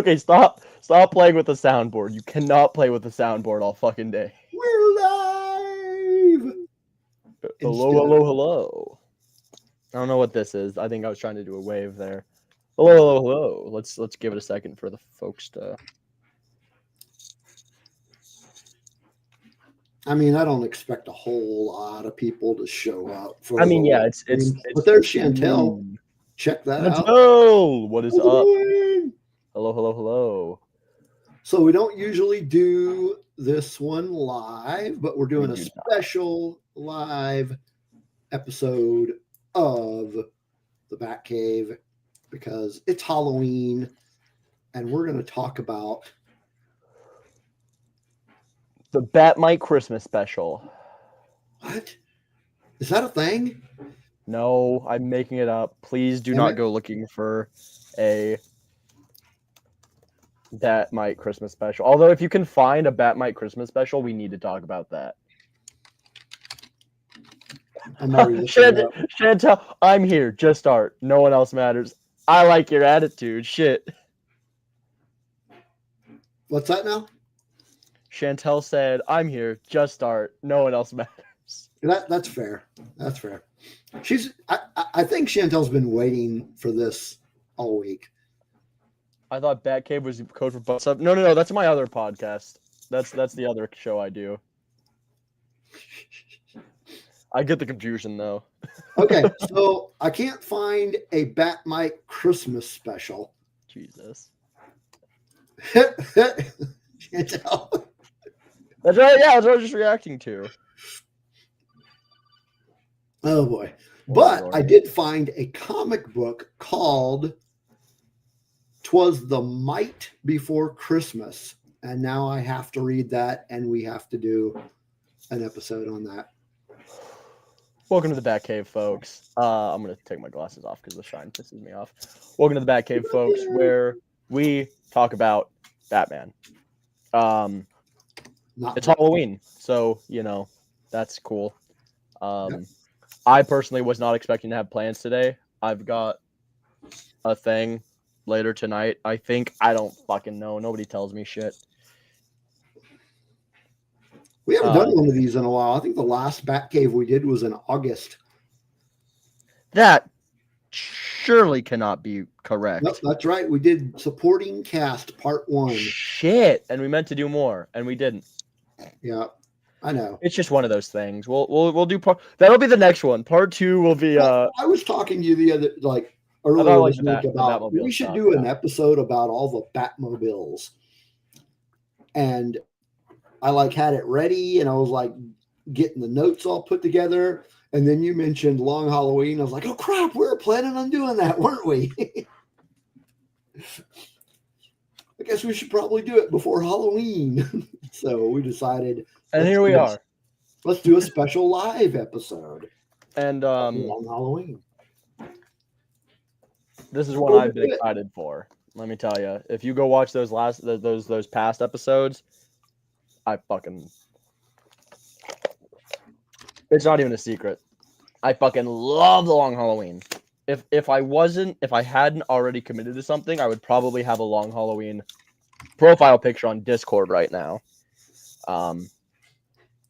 Okay, stop playing with the soundboard. You cannot play with the soundboard all fucking day. We're live. Hello. I don't know what this is. I think I was trying to do a wave there. Hello. Let's give it a second for the folks to. I mean, I don't expect a whole lot of people to show up for. I mean, yeah, it's but there's Chantel. Check that out. Chantel, what is up? Doing? Hello. So we don't usually do this one live, but we're doing a special live episode of the Batcave because it's Halloween, and we're going to talk about the Batmite Christmas special. What? Is that a thing? No, I'm making it up. Please do not go looking for a Batmite Christmas special. Although, if you can find a Batmite Christmas special, we need to talk about that. Chantel, I'm here. Just start. No one else matters. I like your attitude. Shit. What's that now? Chantel said, I'm here. Just start. No one else matters. That's fair. That's fair. I think Chantel's been waiting for this all week. I thought Batcave was code for butts up. No. That's my other podcast. That's the other show I do. I get the confusion though. Okay, so I can't find a Batmite Christmas special. Jesus. Chantel. That's right. Yeah, that's what I was just reacting to. Oh boy. But I did find a comic book called "'Twas the Might Before Christmas." And now I have to read that, and we have to do an episode on that. Welcome to the Batcave, folks. I'm going to take my glasses off because the shine pisses me off. Welcome to the Batcave, folks, where we talk about Batman. It's Halloween, so, that's cool. Yep. I personally was not expecting to have plans today. I've got a thing later tonight. I think. I don't fucking know. Nobody tells me shit. We haven't done one of these in a while. I think the last Batcave we did was in August. That surely cannot be correct. Nope, that's right. We did supporting cast part 1. Shit, and we meant to do more, and we didn't. Yeah, I know. It's just one of those things. We'll do part. That'll be the next one. Part 2 will be. I was talking to you the other earlier this week about we should do an episode about all the Batmobiles, and I had it ready, and I was getting the notes all put together, and then you mentioned Long Halloween. I was like, oh crap, we were planning on doing that, weren't we? I guess we should probably do it before Halloween. So we decided. And here we are. Let's do a special live episode. And Long Halloween. This is what I've been excited for. Let me tell you. If you go watch those past episodes, it's not even a secret. I fucking love the Long Halloween. If I hadn't already committed to something, I would probably have a Long Halloween profile picture on Discord right now.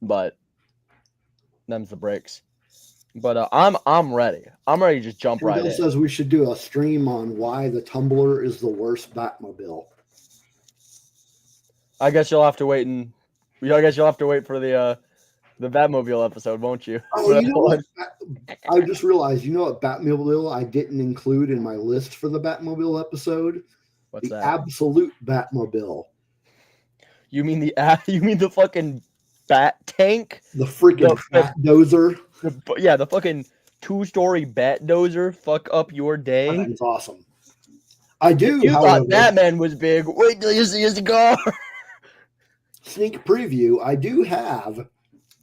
But them's the breaks. But I'm ready. I'm ready to just jump right in. Bill says we should do a stream on why the Tumbler is the worst Batmobile. I guess you'll have to wait for the Batmobile episode, won't you? Oh, you know what? I just realized, what Batmobile I didn't include in my list for the Batmobile episode? What's that? Absolute Batmobile. You mean the fucking Bat Tank? The freaking Bat Dozer. The fucking 2-story Bat Dozer. Fuck up your day. That's awesome. I do. You thought Batman was big. Wait till you see his car. Sneak preview. I do have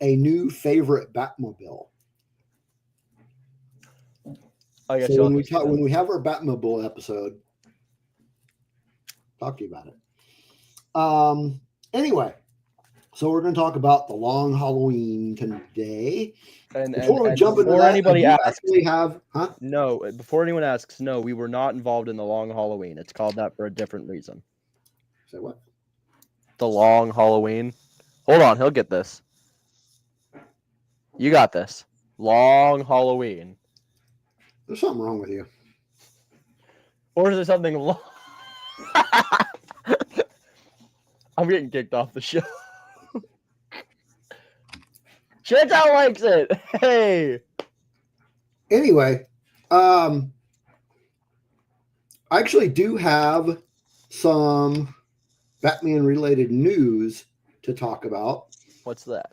a new favorite Batmobile. I guess so when we have our Batmobile episode, talk to you about it. Anyway, so we're going to talk about the Long Halloween today. And before we jump into that, anybody asks, No, before anyone asks, no, we were not involved in the Long Halloween. It's called that for a different reason. Say what? The Long Halloween. Hold on, he'll get this. You got this. Long Halloween. There's something wrong with you. Or is there something long? I'm getting kicked off the show. Chantal likes it. Hey. Anyway, I actually do have some Batman-related news to talk about. What's that?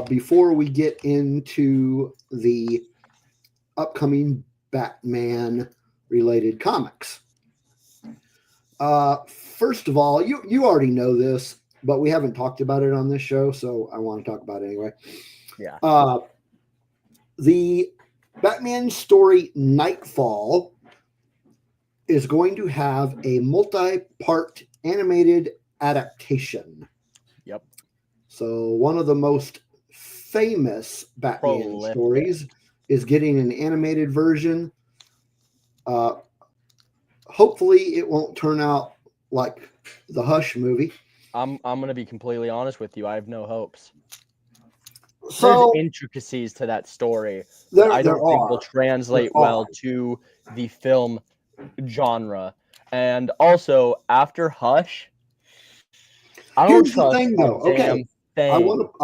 Before we get into the upcoming Batman-related comics. First of all, you already know this, but we haven't talked about it on this show, so I want to talk about it anyway. Yeah. The Batman story Nightfall is going to have a multi-part animated adaptation. Yep. So one of the most famous Batman stories is getting an animated version. Hopefully it won't turn out like the Hush movie. I'm going to be completely honest with you. I have no hopes. So there's intricacies to that story that I don't think will translate well to the film genre. And also, after Hush, I don't trust a damn thing. I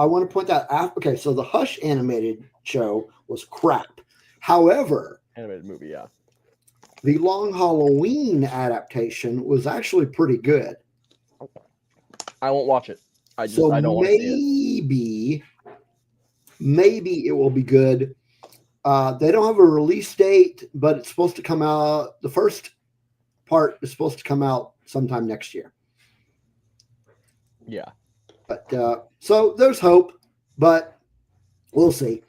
want to point that out. Okay, so the Hush animated show was crap. However, animated movie, yeah. The Long Halloween adaptation was actually pretty good. I won't watch it. I don't want to see it. Maybe it will be good. They don't have a release date, but it's supposed to come out. The first part is supposed to come out sometime next year. Yeah. But so there's hope, but we'll see.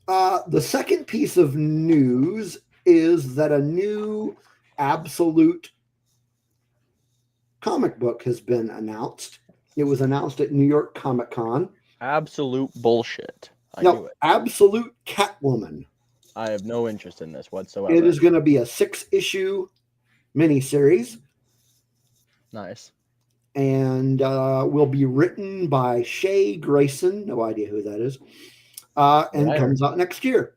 The second piece of news is that a new Absolute comic book has been announced. It was announced at New York Comic Con. Absolute bullshit. No, Absolute Catwoman. I have no interest in this whatsoever. It is going to be a 6-issue miniseries. Nice. And will be written by Shay Grayson. No idea who that is. And comes out next year.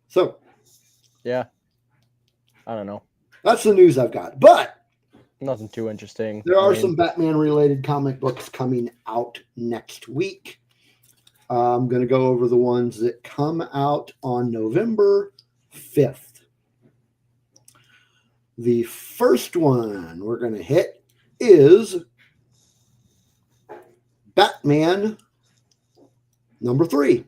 So. Yeah. I don't know. That's the news I've got. But. Nothing too interesting. There are some Batman-related comic books coming out next week. I'm going to go over the ones that come out on November 5th. The first one we're going to hit is Batman #3.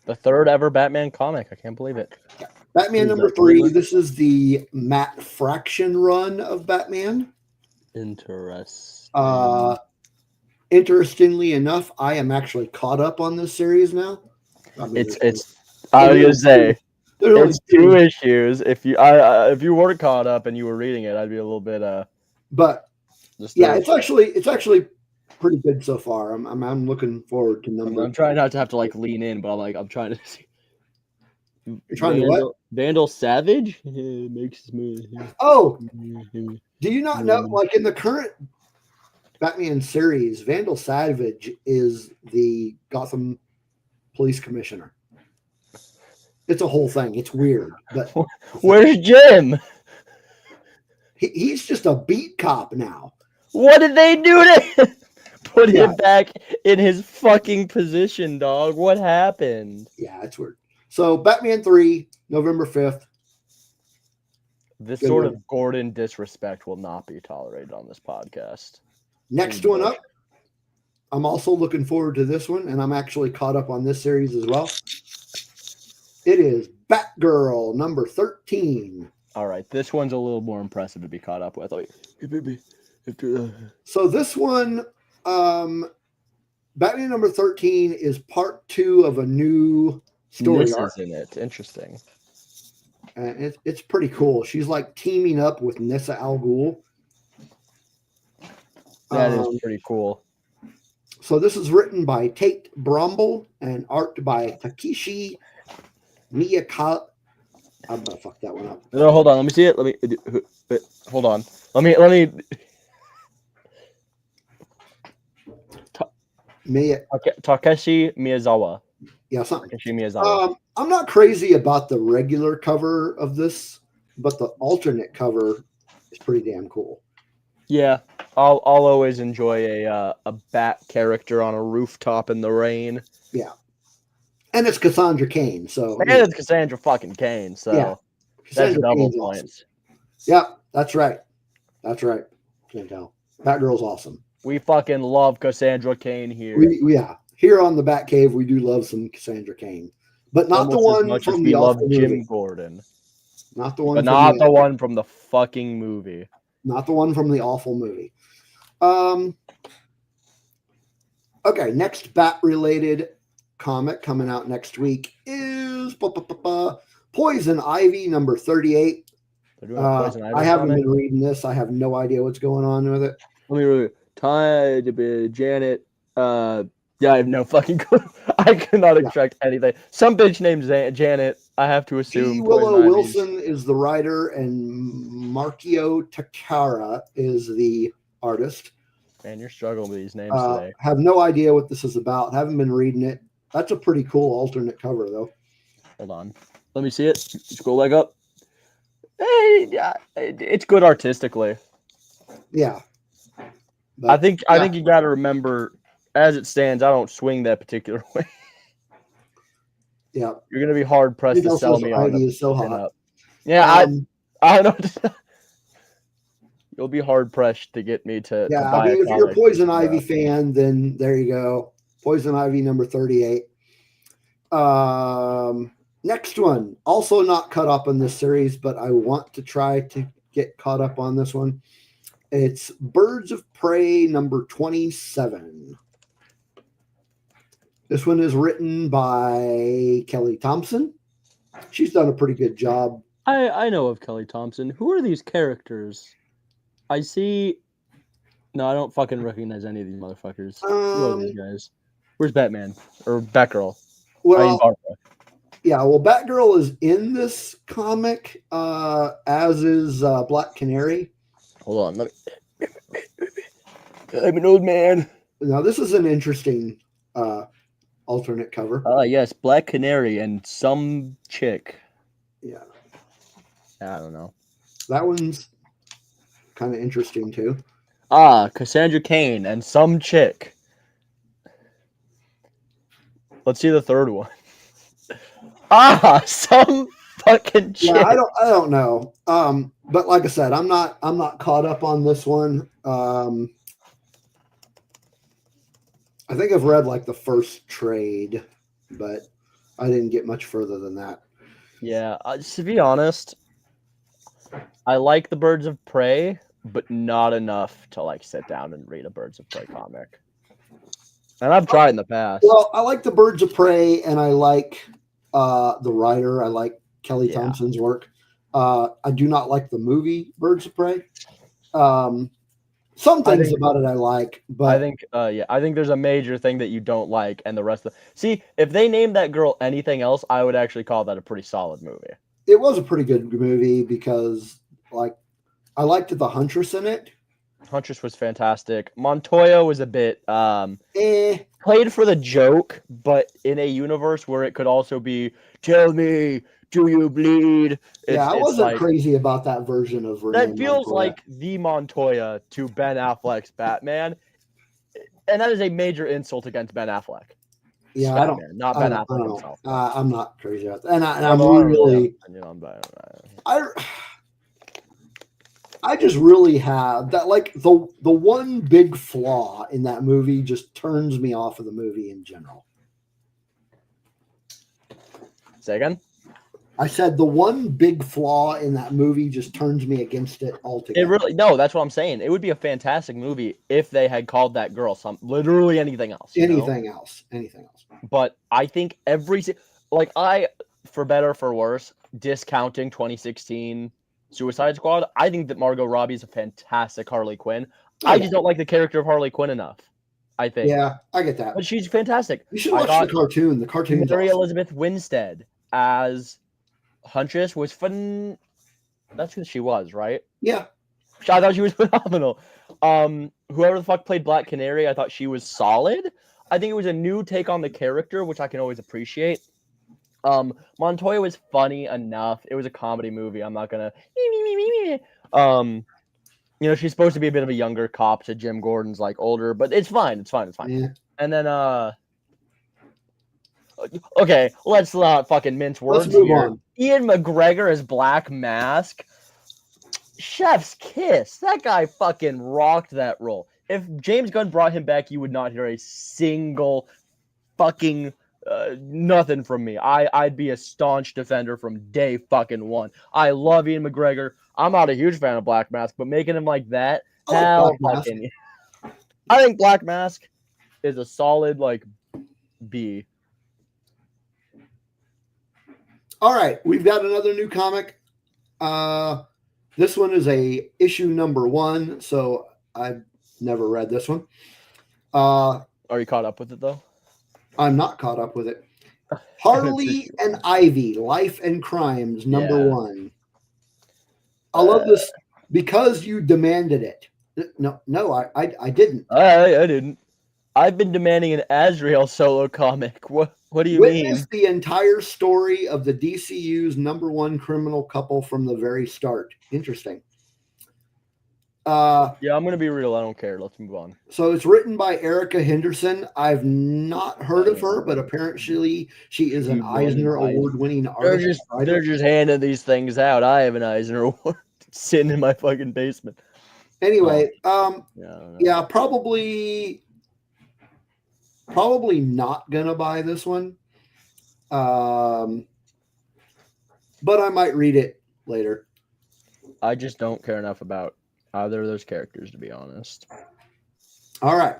The third ever Batman comic. I can't believe it. Batman #3. This is the Matt Fraction run of Batman. Interestingly enough, I am actually caught up on this series now. I was gonna say it's 2 issues. If you weren't caught up and you were reading it, I'd be a little bit But yeah, it's actually pretty good so far. I'm looking forward to number. I'm trying not to have to like lean in, but I'm trying to see. You're trying to what? Vandal Savage makes me. Oh, do you not know? Like in the current Batman series, Vandal Savage is the Gotham Police Commissioner. It's a whole thing. It's weird. But where's Jim? He's just a beat cop now. What did they do to him? Put him back in his fucking position, dog. What happened? Yeah, it's weird. So Batman 3, November 5th. This sort of Gordon disrespect will not be tolerated on this podcast. Next one up. I'm also looking forward to this one, and I'm actually caught up on this series as well. It is Batgirl #13. All right, this one's a little more impressive to be caught up with. So this one, Batman #13 is part 2 of a new story arc. In it. Interesting. And it's pretty cool. She's like teaming up with Nissa Al Ghul. That is pretty cool. So this is written by Tate Bromble and art by Takeshi I'm gonna fuck that one up. No, hold on. Let me see it. Hold on. Let me. Takeshi Miyazawa. Yeah, something. Takeshi Miyazawa. I'm not crazy about the regular cover of this, but the alternate cover is pretty damn cool. Yeah, I'll always enjoy a bat character on a rooftop in the rain. Yeah, and it's Cassandra Cain, so and it's Cassandra fucking Cain, so yeah, that's double points. Awesome. Yeah, that's right. That's right. Can't tell. Batgirl's awesome. We fucking love Cassandra Cain here. Yeah, here on the Batcave, we do love some Cassandra Cain, but not almost the one as much from as the we love Jim movie. Gordon. Not the one, but not the one from the fucking movie. Not the one from the awful movie. Okay, next bat-related comic coming out next week is Poison Ivy number 38. I haven't been reading this. I have no idea what's going on with it. Let me read it. Janet. Yeah, I have no fucking clue. I cannot extract anything. Some bitch named Janet. I have to assume. Willow Wilson is the writer, and Markio Takara is the artist. Man, you're struggling with these names today. Have no idea what this is about. Haven't been reading it. That's a pretty cool alternate cover, though. Hold on. Let me see it. Scroll leg up. Hey, yeah, it's good artistically. Yeah. But, I think you got to remember, as it stands, I don't swing that particular way. Yeah. You're gonna be hard pressed to sell me on it. So hot. Up. Yeah, I don't know. You'll be hard pressed to get me to. Yeah, I mean, if you're a Poison Ivy fan, then there you go. Poison Ivy number 38. Next one, also not caught up in this series, but I want to try to get caught up on this one. It's Birds of Prey number 27. This one is written by Kelly Thompson. She's done a pretty good job. I know of Kelly Thompson. Who are these characters? I see. No, I don't fucking recognize any of these motherfuckers. Who are these guys? Where's Batman or Batgirl? Well, yeah. Well, Batgirl is in this comic, as is Black Canary. Hold on, I'm an old man. Now, this is an interesting alternate cover. Yes, Black Canary and some chick. Yeah. I don't know. That one's kind of interesting too. Cassandra Cain and some chick. Let's see the third one. Some fucking chick. Yeah, I don't know. But like I said, I'm not caught up on this one. I think I've read like the first trade, but I didn't get much further than that. Yeah, to be honest, I like the Birds of Prey, but not enough to like sit down and read a Birds of Prey comic. And I've tried in the past. Well, I like the Birds of Prey, and I like the writer. I like Kelly Thompson's work. I do not like the movie Birds of Prey. Some things about it I like, but I think there's a major thing that you don't like, and the rest of see, if they named that girl anything else, I would actually call that a pretty solid movie. It was a pretty good movie because, like, I liked the Huntress in it. Huntress was fantastic. Montoya was a bit played for the joke, but in a universe where it could also be, tell me, do you bleed? I wasn't crazy about that version of Renee that feels Montoya. Like the Montoya to Ben Affleck's Batman, and that is a major insult against Ben Affleck. Yeah, Batman, not Ben Affleck himself. I'm not crazy about that, and I'm really. I just really have that, like, the one big flaw in that movie just turns me off of the movie in general. Say again? I said the one big flaw in that movie just turns me against it altogether. That's what I'm saying. It would be a fantastic movie if they had called that girl literally anything else. Anything else. But I think for better or for worse, discounting 2016 Suicide Squad, I think that Margot Robbie is a fantastic Harley Quinn. I just don't like the character of Harley Quinn enough, I think. Yeah, I get that. But she's fantastic. You should watch the cartoon. The cartoon. Mary Elizabeth Winstead as Huntress was fun. That's who she was, right? Yeah. I thought she was phenomenal. Whoever the fuck played Black Canary, I thought she was solid. I think it was a new take on the character, which I can always appreciate. Montoya was funny enough. It was a comedy movie. I'm not gonna. She's supposed to be a bit of a younger cop to Jim Gordon's like older, but it's fine. It's fine. Yeah. And then okay, let's not fucking mince words. Let's move on. Ian McGregor as Black Mask. Chef's kiss. That guy fucking rocked that role. If James Gunn brought him back, you would not hear a single fucking nothing from me. I'd be a staunch defender from day fucking one. I love Ian McGregor. I'm not a huge fan of Black Mask, but making him like that, hell fucking. I think Black Mask is a solid like B. All right, we've got another new comic. This one is a issue number 1, so I've never read this one. Are you caught up with it though? I'm not caught up with it. Harley and Ivy, Life and Crimes, number 1. I love this because you demanded it. No, I didn't. I didn't. I've been demanding an Azrael solo comic. What do you mean? Witness the entire story of the DCU's number 1 criminal couple from the very start. Interesting. Yeah, I'm going to be real. I don't care. Let's move on. So it's written by Erica Henderson. I've not heard of her, but apparently she is an Eisner Award-winning artist. They're just handing these things out. I have an Eisner Award sitting in my fucking basement. Anyway, yeah, probably not gonna buy this one, but I might read it later. I just don't care enough about either of those characters, to be honest. All right,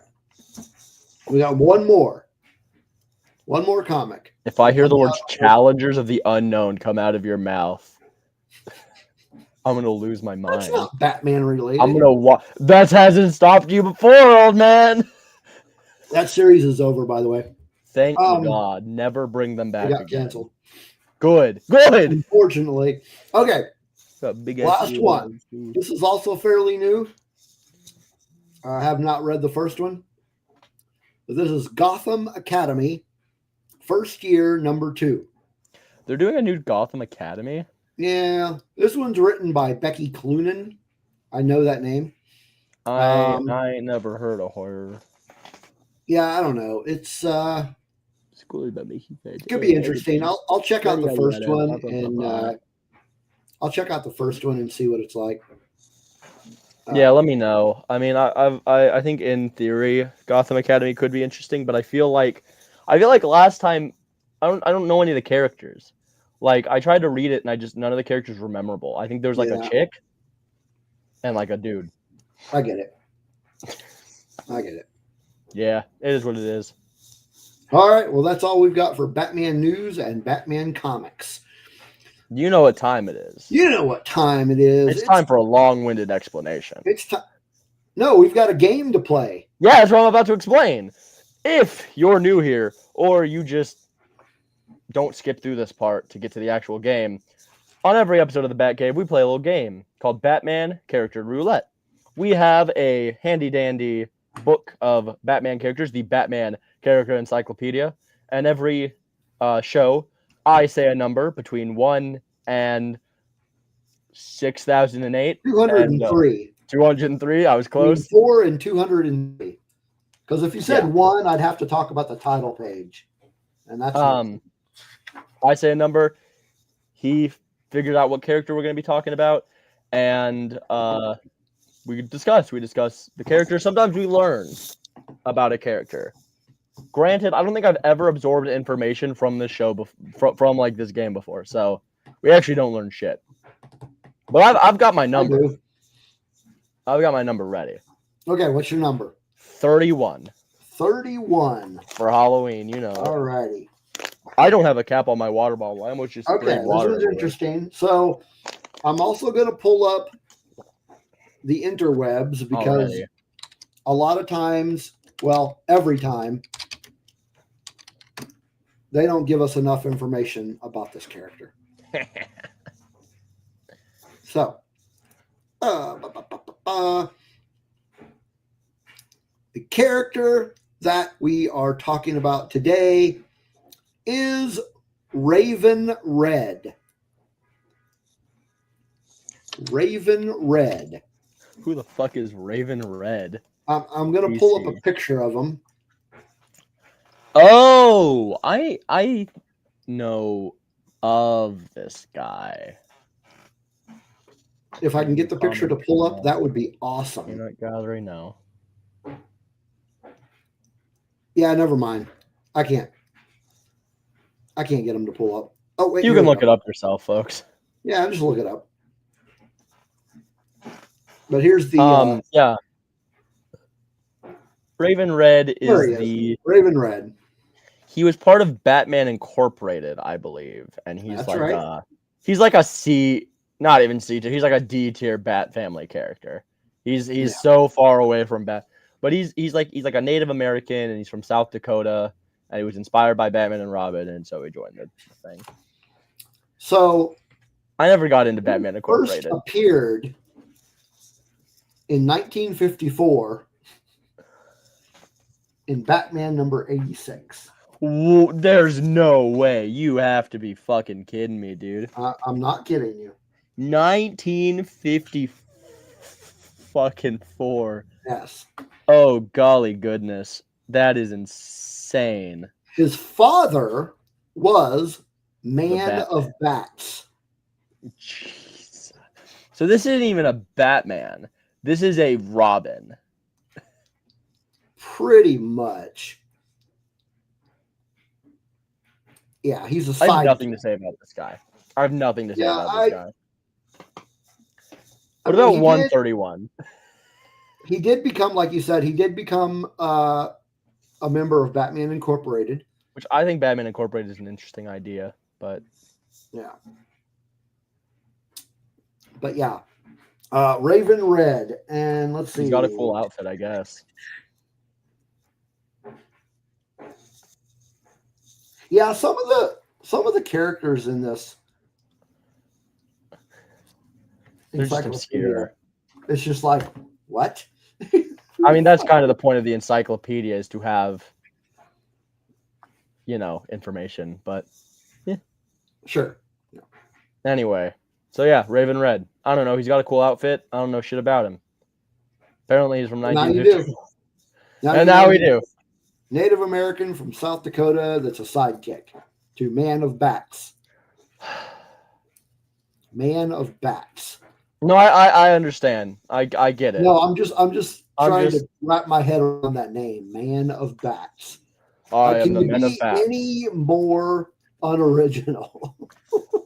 we got one more comic. If I hear the words "Challengers of the Unknown" come out of your mouth, I'm gonna lose my mind. That's not Batman related. I'm gonna that hasn't stopped you before, old man. That series is over, by the way. Thank God. Never bring them back. It got canceled. Good. Unfortunately. Okay. Last one. This is also fairly new. I have not read the first one. But this is Gotham Academy, first year, number 2. They're doing a new Gotham Academy? Yeah. This one's written by Becky Cloonan. I know that name. I ain't never heard of her. Yeah, I don't know. It could be interesting. I'll check out the first one and I'll check out the first one and see what it's like. Yeah, let me know. I mean, I think in theory Gotham Academy could be interesting, but I feel like last time I don't know any of the characters. Like I tried to read it and none of the characters were memorable. I think there's like a chick and like a dude. I get it. Yeah, it is what it is. All right. Well, that's all we've got for Batman news and Batman comics. You know what time it is. It's time for a long-winded explanation. No, we've got a game to play. Yeah, that's what I'm about to explain. If you're new here or you just don't skip through this part to get to the actual game, on every episode of the Batcave, we play a little game called Batman Character Roulette. We have a handy-dandy book of Batman characters, the Batman Character Encyclopedia, and every show, I say a number between 1 and 6,008. 203. 203, I was close. 4 and 203. Because if you said 1, I'd have to talk about the title page. And that's I say a number. He figured out what character we're going to be talking about, and we discuss the character. Sometimes we learn about a character. Granted, I don't think I've ever absorbed information from this show from like this game before, so we actually don't learn shit. But I've got my number. I've got my number ready. Okay, what's your number? 31. 31 for Halloween. You know. Alrighty. I don't have a cap on my water bottle. I almost just okay. This was interesting. So I'm also going to pull up the interwebs because a lot of times, well, every time, they don't give us enough information about this character. So, the character that we are talking about today is Raven Red. Raven Red. Who the fuck is Raven Red? I'm going to pull up a picture of him. Oh, I know of this guy. If I can get the picture to pull up, that would be awesome. Peanut gallery, no. Yeah, never mind. I can't get him to pull up. Oh, wait. You can look it up yourself, folks. Yeah, just look it up. But here's the yeah. Raven Red is Raven Red. He was part of Batman Incorporated, I believe, and he's he's like a C, not even C tier. He's like a D tier Bat family character. He's so far away from Bat, but he's like a Native American, and he's from South Dakota, and he was inspired by Batman and Robin, and so he joined the thing. So I never got into Batman Incorporated. First appeared in 1954 in Batman number 86. There's no way. You have to be fucking kidding me, dude. I'm not kidding you. 1954. Yes. Oh, golly goodness. That is insane. His father was Man of Bats. Jeez. So this isn't even a Batman. This is a Robin. Pretty much. Yeah, he's a side. I have nothing to say about this guy. I have nothing to say about this guy. What about 131? He did become, like you said, a member of Batman Incorporated. Which I think Batman Incorporated is an interesting idea, but... Yeah. But yeah. Raven Red, and let's see. He's got a cool outfit, I guess. Yeah, some of the characters in this, they're just obscure. It's just like, what? I mean, that's kind of the point of the encyclopedia, is to have, information. But yeah, sure. Yeah. Anyway, so yeah, Raven Red. I don't know. He's got a cool outfit. I don't know shit about him. Apparently, he's from 1950. Now we do. Native American from South Dakota that's a sidekick to Man of Bats. Man of Bats. No, I understand. I get it. No, I'm just trying to wrap my head around that name, Man of Bats. I am the Man of Bats. Any more unoriginal?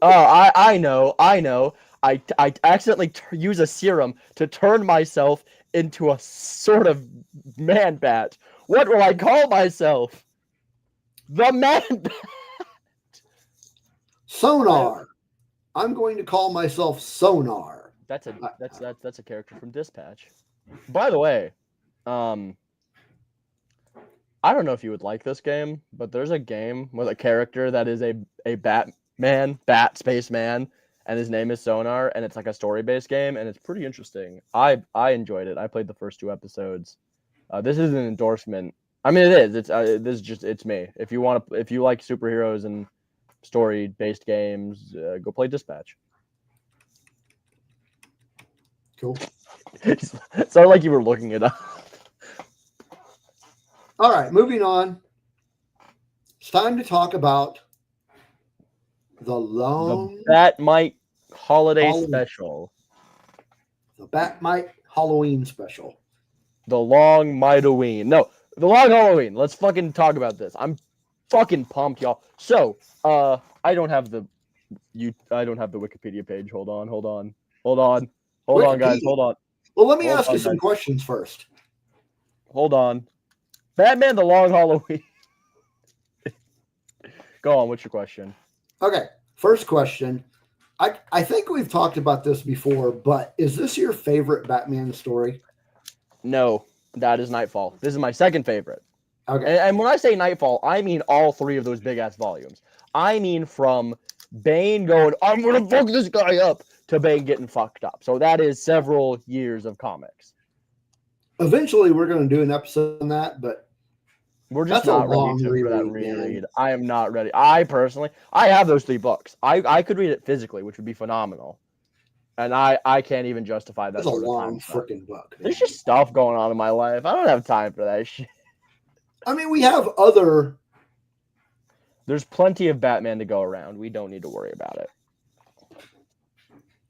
I know. I accidentally use a serum to turn myself into a sort of man bat. What will I call myself? The Man Bat. Sonar. I'm going to call myself Sonar. That's a character from Dispatch. By the way, I don't know if you would like this game, but there's a game with a character that is a Batman, spaceman, and his name is Sonar, and it's like a story-based game, and it's pretty interesting. I enjoyed it. I played the first 2 episodes. This is an endorsement. I mean, it is. It's me. If you like superheroes and story-based games, go play Dispatch. Cool. It sounded like you were looking it up. All right, moving on. It's time to talk about the Bat-Mite Holiday Special. The Bat-Mite Halloween Special. The Long Mightoween. No, the Long Halloween. Let's fucking talk about this. I'm fucking pumped, y'all. So, I don't have the Wikipedia page. Hold on, guys. Hold on. Well, let me ask you some questions first. Hold on. Batman: The Long Halloween. Go on. What's your question? Okay. First question. I think we've talked about this before, but is this your favorite Batman story? No, that is Nightfall. This is my second favorite. Okay. And when I say Nightfall, I mean all 3 of those big ass volumes. I mean from Bane going, I'm gonna fuck this guy up, to Bane getting fucked up. So that is several years of comics. Eventually, we're going to do an episode on that, but we're just not ready for that reread. Man. I am not ready. I have those 3 books. I could read it physically, which would be phenomenal. And I can't even justify that. That's a long freaking book. Man. There's just stuff going on in my life. I don't have time for that shit. I mean, we have other. There's plenty of Batman to go around. We don't need to worry about it.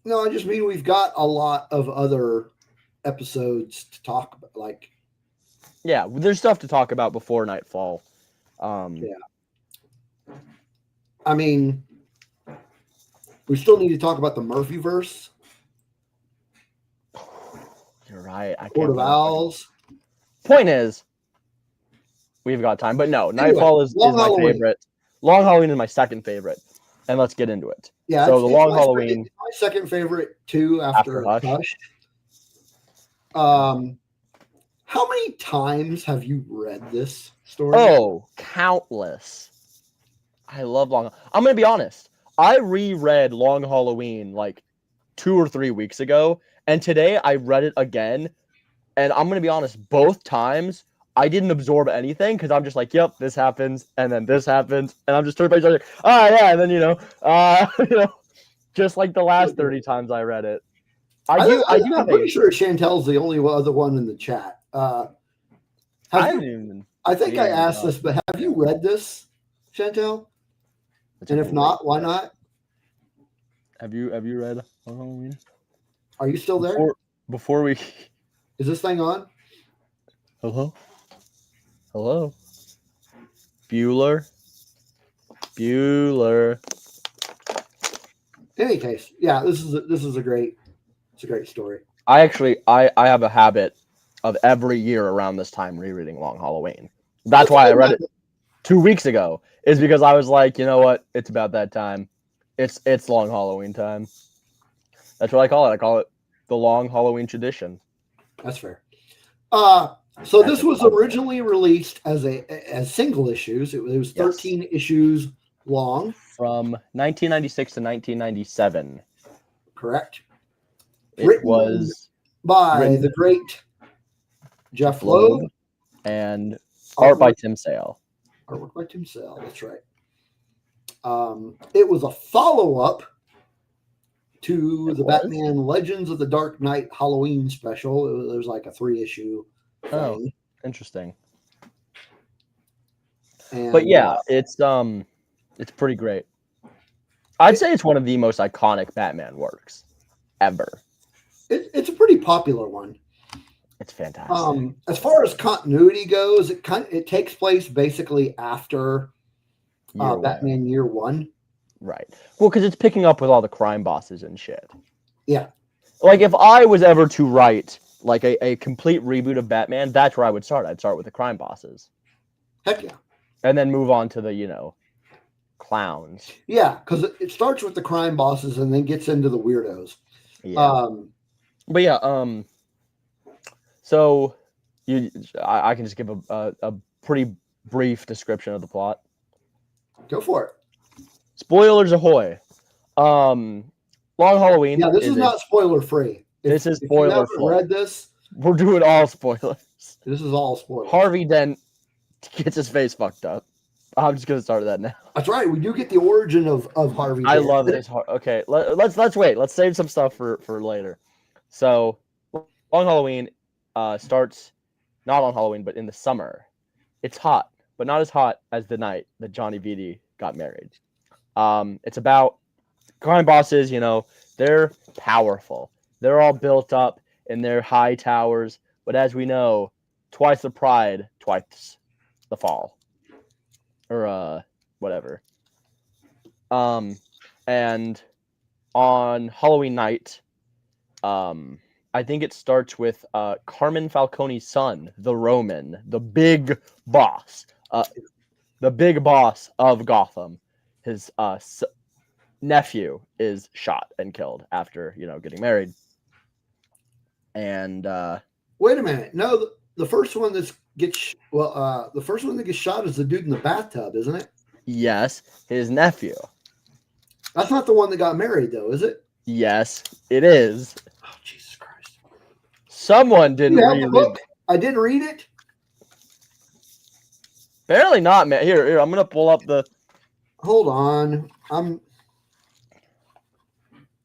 No, I just mean we've got a lot of other episodes to talk about. Like, yeah, there's stuff to talk about before Nightfall. Yeah. I mean, we still need to talk about the Murphyverse. You're right. Court of Owls. Point is, we've got time. But no, Nightfall is my favorite. Long Halloween is my second favorite. And let's get into it. Yeah, so the Long Halloween. My second favorite, too, after Hush. How many times have you read this story? Oh, countless. I love Long. I'm going to be honest. I reread Long Halloween like 2 or 3 weeks ago. And today I read it again. And I'm going to be honest, both times I didn't absorb anything because I'm just like, yep, this happens. And then this happens. And I'm just turning like, yeah. And then, just like the last 30 times I read it. I'm pretty sure Chantel's the only other one in the chat. I think I asked this, but have you read this, Chantel? And if not, why not? Have you read Halloween? Are you still there? Before we... Is this thing on? Hello? Bueller? In any case, yeah, this is a great story. I have a habit of every year around this time rereading Long Halloween. That's why I read it 2 weeks ago, is because I was like, you know what? It's about that time. It's Long Halloween time. That's what I call it. I call it the Long Halloween tradition. That's fair. So this was originally released as single issues. It was 13 issues long. From 1996 to 1997. Correct. It was by the great Jeph Loeb and art by Tim Sale. Artwork by Tim Sale, that's right. It was a follow-up to the Batman Legends of the Dark Knight Halloween special. There's like a 3-issue thing. Oh, interesting. But yeah, it's pretty great. I'd say it's one of the most iconic Batman works ever. It's a pretty popular one. It's fantastic. As far as continuity goes, it takes place basically after Batman Year One. Right. Well, because it's picking up with all the crime bosses and shit. Yeah. Like if I was ever to write like a complete reboot of Batman, that's where I would start. I'd start with the crime bosses. Heck yeah. And then move on to the, clowns. Yeah, because it starts with the crime bosses and then gets into the weirdos. Yeah. But yeah, so I can just give a pretty brief description of the plot. Go for it. Spoilers ahoy. Long Halloween. Yeah, this is not spoiler free. This is spoiler free. Read this? We're doing all spoilers. This is all spoilers. Harvey Dent gets his face fucked up. I'm just gonna start that now. That's right. We do get the origin of Harvey Dent. I love this. Okay, let's wait. Let's save some stuff for later. So, Long Halloween starts not on Halloween, but in the summer. It's hot, but not as hot as the night that Johnny Vitti got married. It's about crime bosses. They're powerful. They're all built up in their high towers. But as we know, twice the pride, twice the fall. Or whatever. And on Halloween night, I think it starts with Carmen Falcone's son, the Roman, the big boss of Gotham. His nephew is shot and killed after getting married. And wait a minute, no, the first one that gets shot is the dude in the bathtub, isn't it? Yes, his nephew. That's not the one that got married, though, is it? Yes, it is. Oh, Jesus Christ. Someone didn't read the book. I didn't read it. Apparently not, man. Here, I'm going to pull up the... Hold on.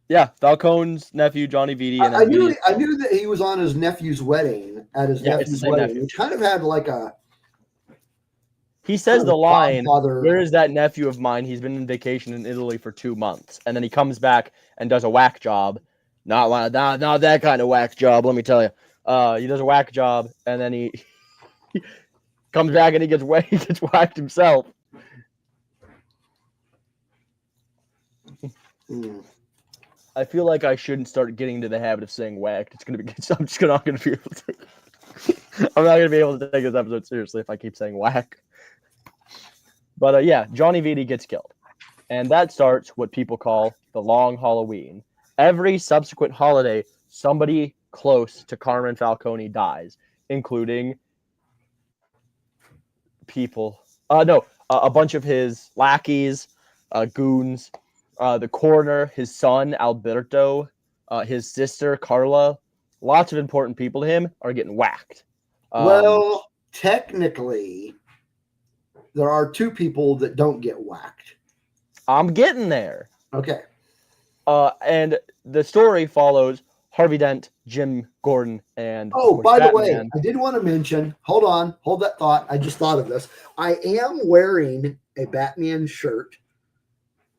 Yeah, Falcone's nephew, Johnny Vitti. And I knew that he was on his nephew's wedding, nephew's wedding, which kind of had like a... He says the line, where is that nephew of mine? He's been on vacation in Italy for 2 months. And then he comes back and does a whack job. Not that kind of whack job, let me tell you. He does a whack job, and then he comes back and he gets whacked himself. I feel like I shouldn't start getting into the habit of saying whacked. I'm just not going to be able to. I'm not going to be able to take this episode seriously if I keep saying whack. But yeah, Johnny Vitti gets killed. And that starts what people call the Long Halloween. Every subsequent holiday, somebody close to Carmine Falcone dies, including people. A bunch of his lackeys, goons, the coroner, his son, Alberto, his sister, Carla. Lots of important people to him are getting whacked. Well, technically, there are 2 people that don't get whacked. I'm getting there. Okay. And the story follows Harvey Dent, Jim Gordon, and... Oh, by the way, I did want to mention, hold that thought. I just thought of this. I am wearing a Batman shirt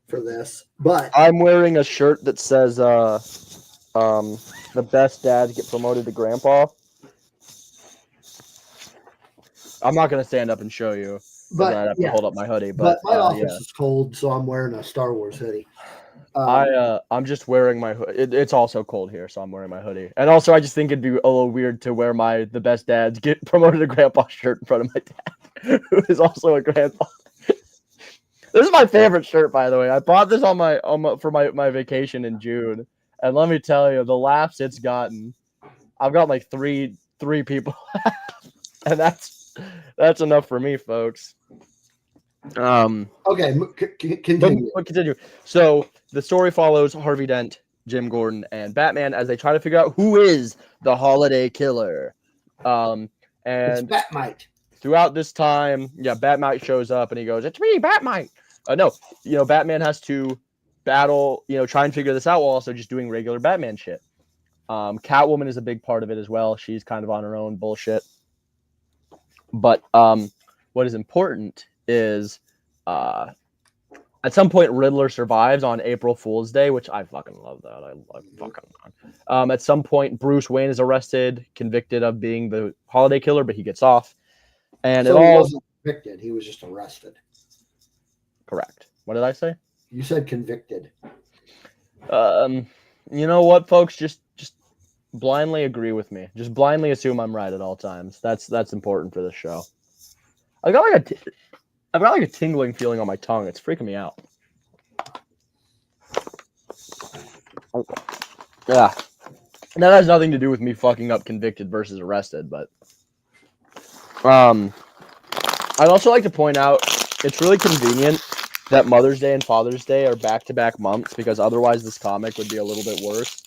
for this, but... I'm wearing a shirt that says, the best dads get promoted to grandpa. I'm not going to stand up and show you. But I have to hold up my hoodie. But my office is cold, so I'm wearing a Star Wars hoodie. I'm just wearing my hoodie. It's also cold here, so I'm wearing my hoodie. And also, I just think it'd be a little weird to wear the best dads get promoted to grandpa shirt in front of my dad, who is also a grandpa. This is my favorite shirt, by the way. I bought this for my vacation in June, and let me tell you, the laughs it's gotten. I've got like three people, and that's enough for me, folks. Okay, continue. So the story follows Harvey Dent, Jim Gordon, and Batman as they try to figure out who is the holiday killer. And it's Batmite. Throughout this time, Batmite shows up and he goes, "It's me, Batmite." No, Batman has to battle, try and figure this out while also just doing regular Batman shit. Catwoman is a big part of it as well. She's kind of on her own bullshit. But what is important is at some point Riddler survives on April Fool's Day, which I fucking love that. I love fucking at some point Bruce Wayne is arrested, convicted of being the holiday killer, but he gets off. And so he wasn't convicted, he was just arrested. Correct. What did I say? You said convicted. You know what, folks? Just blindly agree with me. Just blindly assume I'm right at all times. That's important for this show. I've got like a tingling feeling on my tongue. It's freaking me out. Yeah. And that has nothing to do with me fucking up convicted versus arrested, but I'd also like to point out it's really convenient that Mother's Day and Father's Day are back-to-back months, because otherwise this comic would be a little bit worse.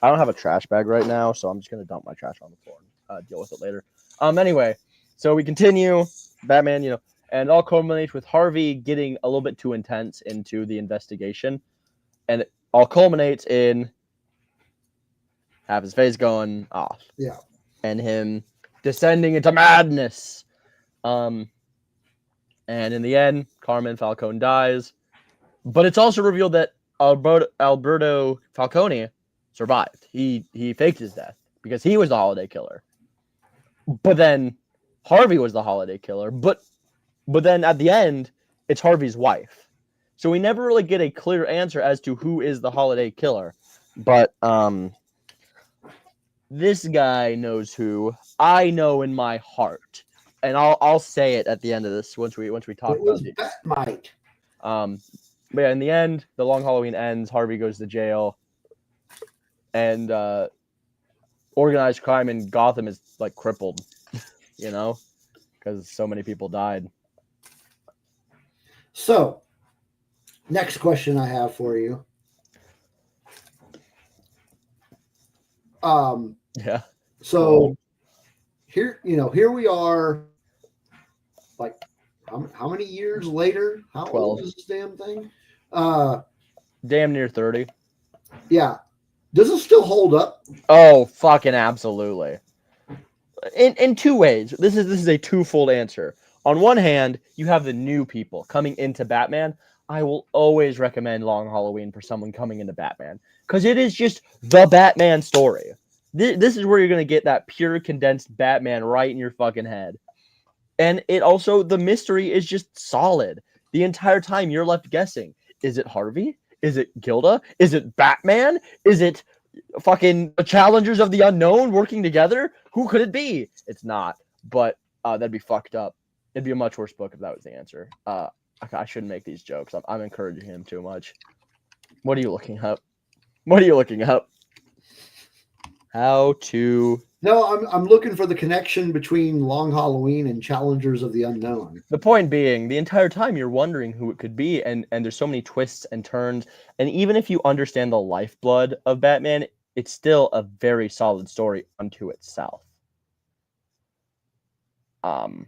I don't have a trash bag right now, so I'm just going to dump my trash on the floor and deal with it later. Anyway, so we continue. Batman, and it all culminates with Harvey getting a little bit too intense into the investigation. And it all culminates in have his face going off. Yeah. And him descending into madness. And in the end, Carmine Falcone dies. But it's also revealed that Alberto Falcone survived. He faked his death because he was the holiday killer. But then Harvey was the holiday killer. But then at the end, it's Harvey's wife. So we never really get a clear answer as to who is the holiday killer. But this guy knows who. I know in my heart. And I'll say it at the end of this once we talk about it. Batmite. But yeah, in the end, the Long Halloween ends. Harvey goes to jail, and organized crime in Gotham is like crippled, because so many people died. So, Next question I have for you. Yeah. So here we are. Like, how many years later? How 12. old is this damn thing? Damn near 30. Yeah. Does it still hold up? Oh, fucking absolutely. In two ways. This is a twofold answer. On one hand, you have the new people coming into Batman. I will always recommend Long Halloween for someone coming into Batman because it is just the Batman story. This is where you're going to get that pure condensed Batman right in your fucking head. And it also, the mystery is just solid. The entire time you're left guessing. Is it Harvey? Is it Gilda? Is it Batman? Is it fucking the challengers of the unknown working together? Who could it be? It's not. But that'd be fucked up. It'd be a much worse book if that was the answer. I shouldn't make these jokes. I'm encouraging him too much. What are you looking up? What are you looking up? How to... No, I'm looking for the connection between Long Halloween and Challengers of the Unknown. The point being, the entire time you're wondering who it could be, and there's so many twists and turns, and even if you understand the lifeblood of Batman, it's still a very solid story unto itself. Can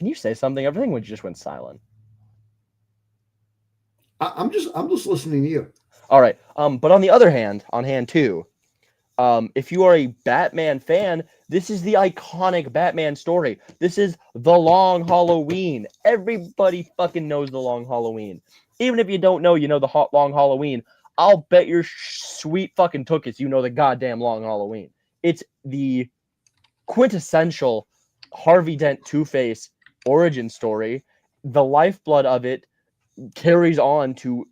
you say something? Everything just went silent. I'm just listening to you. All right. But on the other hand, on hand two, if you are a Batman fan, this is the iconic Batman story. This is The Long Halloween. Everybody fucking knows The Long Halloween. Even if you don't know, you know the Long Halloween. I'll bet your sweet fucking tuchus you know the goddamn Long Halloween. It's the quintessential Harvey Dent Two-Face origin story. The lifeblood of it carries on to,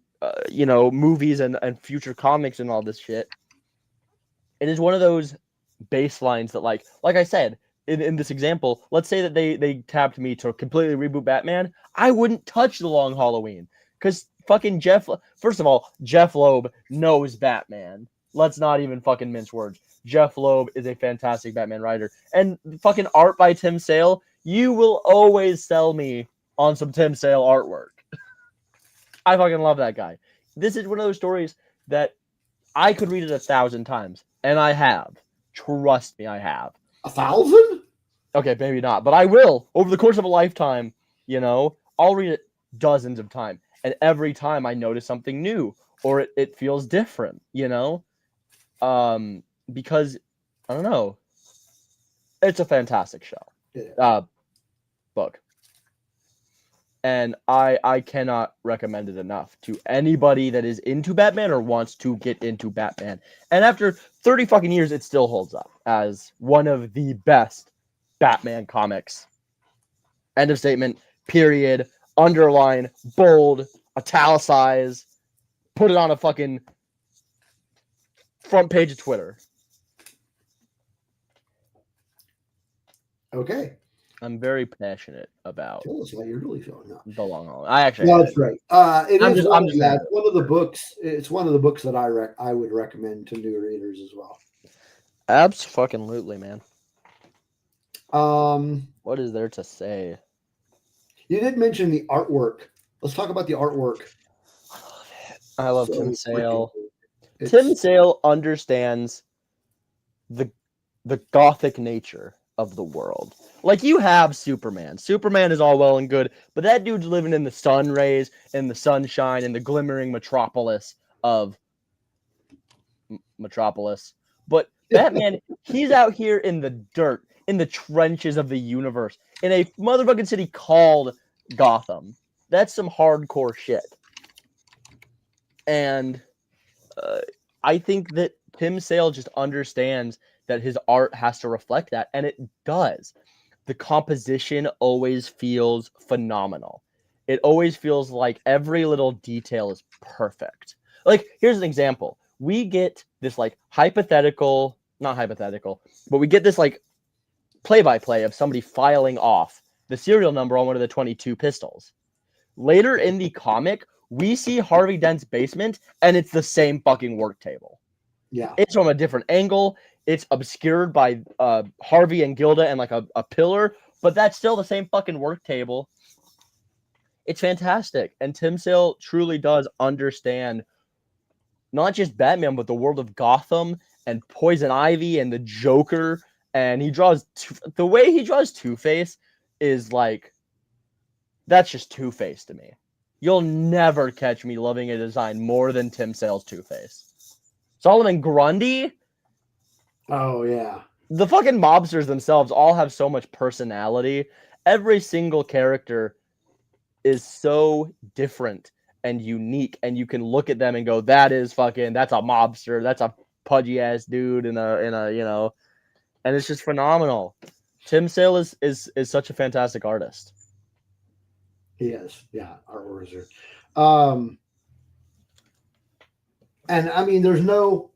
movies and future comics and all this shit. It is one of those baselines that, like I said, in this example, let's say that they tapped me to completely reboot Batman. I wouldn't touch The Long Halloween because fucking first of all, Jeph Loeb knows Batman. Let's not even fucking mince words. Jeph Loeb is a fantastic Batman writer. And fucking art by Tim Sale, you will always sell me on some Tim Sale artwork. I fucking love that guy. This is one of those stories that I could read it 1,000 times. And I have. Trust me, I have. 1,000? Okay, maybe not. But I will. Over the course of a lifetime, I'll read it dozens of times. And every time I notice something new. Or it feels different, because, I don't know. It's a fantastic show. Book. And I cannot recommend it enough to anybody that is into Batman or wants to get into Batman. And after 30 fucking years, it still holds up as one of the best Batman comics. End of statement, period, underline, bold, italicize, put it on a fucking front page of Twitter. Okay. I'm very passionate about. Tell us how you're really feeling now. The Long Halloween. I actually. No, that's right. It's one of the books. It's one of the books that I would recommend to new readers as well. Absolutely, man. What is there to say? You did mention the artwork. Let's talk about the artwork. I love Tim Sale. Tim Sale understands the gothic nature of the world. Like, you have Superman. Superman is all well and good, but that dude's living in the sun rays and the sunshine and the glimmering metropolis of Metropolis. But Batman, he's out here in the dirt, in the trenches of the universe, in a motherfucking city called Gotham. That's some hardcore shit. And I think that Tim Sale just understands that his art has to reflect that, and it does. The composition always feels phenomenal. It always feels like every little detail is perfect. Like, here's an example. We get this, like, not hypothetical, but we get this, like, play-by-play of somebody filing off the serial number on one of the 22 pistols. Later in the comic, we see Harvey Dent's basement, and it's the same fucking work table. Yeah. It's from a different angle. It's obscured by Harvey and Gilda and like a pillar, but that's still the same fucking work table. It's fantastic. And Tim Sale truly does understand not just Batman, but the world of Gotham and Poison Ivy and the Joker. And he draws the way he draws Two-Face is like, that's just Two-Face to me. You'll never catch me loving a design more than Tim Sale's Two-Face. Solomon Grundy. Oh yeah. The fucking mobsters themselves all have so much personality. Every single character is so different and unique, and you can look at them and go, that's a mobster, that's a pudgy ass dude in a you know, and it's just phenomenal. Tim Sale is such a fantastic artist. He is, yeah, art wizard. And I mean, there's no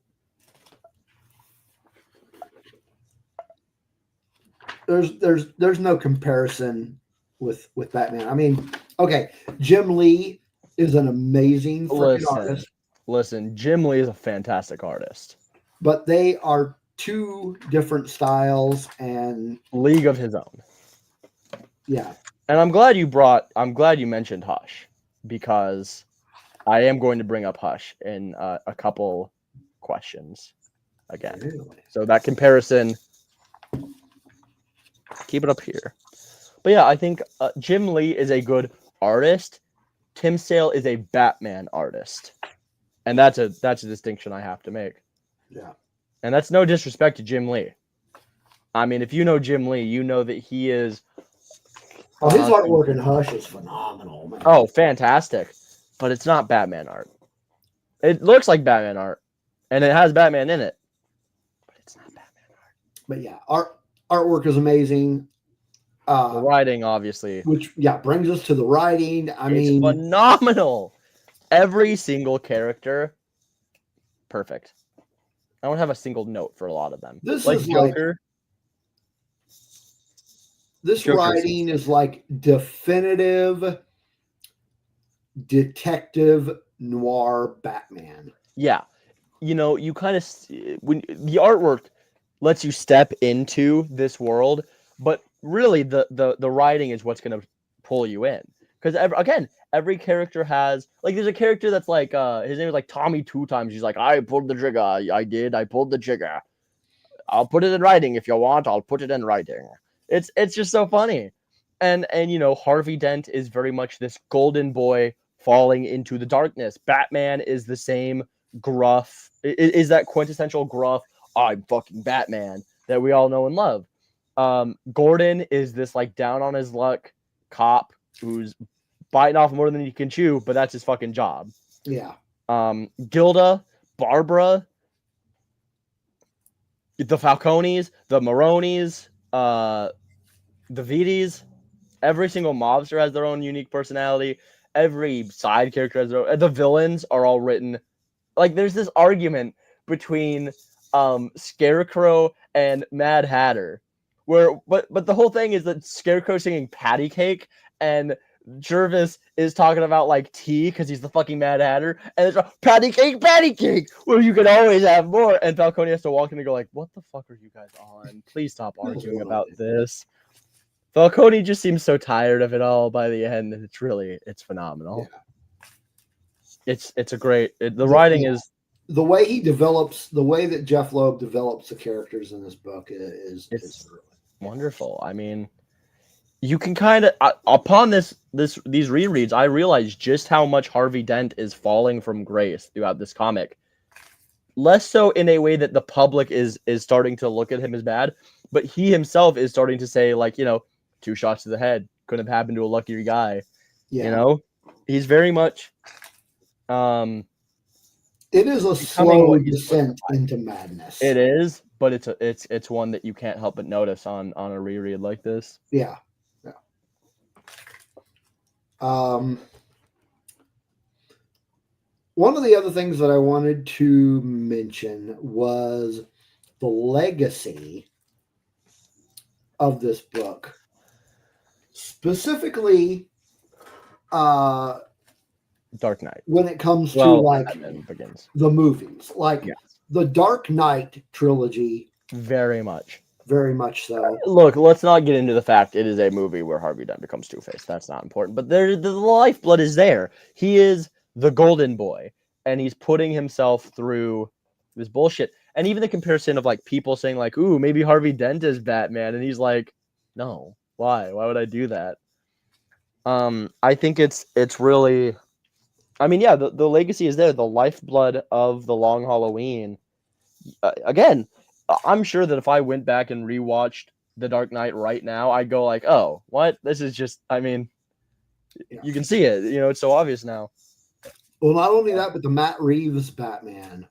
comparison with Batman. I mean, okay, Jim Lee is an amazing artist. Listen, Jim Lee is a fantastic artist. But they are two different styles and league of his own. Yeah. And I'm glad you mentioned Hush, because I am going to bring up Hush in a couple questions again. Really? So that comparison, keep it up here. But yeah, I think Jim Lee is a good artist. Tim Sale is a Batman artist. And that's a distinction I have to make. Yeah. And that's no disrespect to Jim Lee. I mean, if you know Jim Lee, you know that he is... his artwork in Hush is phenomenal, man. Oh, fantastic. But it's not Batman art. It looks like Batman art, and it has Batman in it. But it's not Batman art. But yeah, artwork is amazing. The writing, obviously. Which, brings us to the writing. I mean... phenomenal. Every single character, perfect. I don't have a single note for a lot of them. This like is Joker. This Joker writing is like definitive detective noir Batman. Yeah. You know, you kind of... when the artwork lets you step into this world, but really the writing is what's going to pull you in. Because, every character has... like, there's a character that's like... his name is like Tommy Two Times. He's like, I pulled the trigger. I pulled the trigger. I'll put it in writing if you want. I'll put it in writing. It's just so funny. And you know, Harvey Dent is very much this golden boy falling into the darkness. Batman is the same gruff... is that quintessential gruff, I'm fucking Batman, that we all know and love. Gordon is this like down on his luck cop who's biting off more than he can chew, but that's his fucking job. Yeah. Gilda, Barbara, the Falcones, the Maronis, the Vitis, every single mobster has their own unique personality. Every side character has their own. The villains are all written. Like, there's this argument between Scarecrow and Mad Hatter, but the whole thing is that Scarecrow singing Patty Cake, and Jervis is talking about like tea because he's the fucking Mad Hatter, and it's Patty Cake, well, you can always have more. And Falcone has to walk in and go like, what the fuck are you guys on? Please stop arguing about this. Falcone just seems so tired of it all by the end, and it's phenomenal. Yeah. It's a great... the writing is... the way that Jeph Loeb develops the characters in this book is really wonderful. I mean, you can kind of... upon these rereads, I realized just how much Harvey Dent is falling from grace throughout this comic. Less so in a way that the public is starting to look at him as bad, but he himself is starting to say, like, you know, 2 shots to the head couldn't have happened to a luckier guy. Yeah. You know, he's very much... it is a slow descent into madness. It is, but it's one that you can't help but notice on a reread like this. Yeah. One of the other things that I wanted to mention was the legacy of this book. Specifically, Dark Knight. When it comes to like the movies, like the Dark Knight trilogy, very much. Very much so. Look, let's not get into the fact it is a movie where Harvey Dent becomes Two-Face. That's not important. But the lifeblood is there. He is the golden boy, and he's putting himself through this bullshit. And even the comparison of like people saying like, "Ooh, maybe Harvey Dent is Batman," and he's like, "No, why? Why would I do that?" I think it's really. I mean, yeah, the legacy is there. The lifeblood of the Long Halloween. Again, I'm sure that if I went back and rewatched The Dark Knight right now, I'd go like, "Oh, what? This is just." I mean, you can see it. It's so obvious now. Well, not only that, but the Matt Reeves Batman.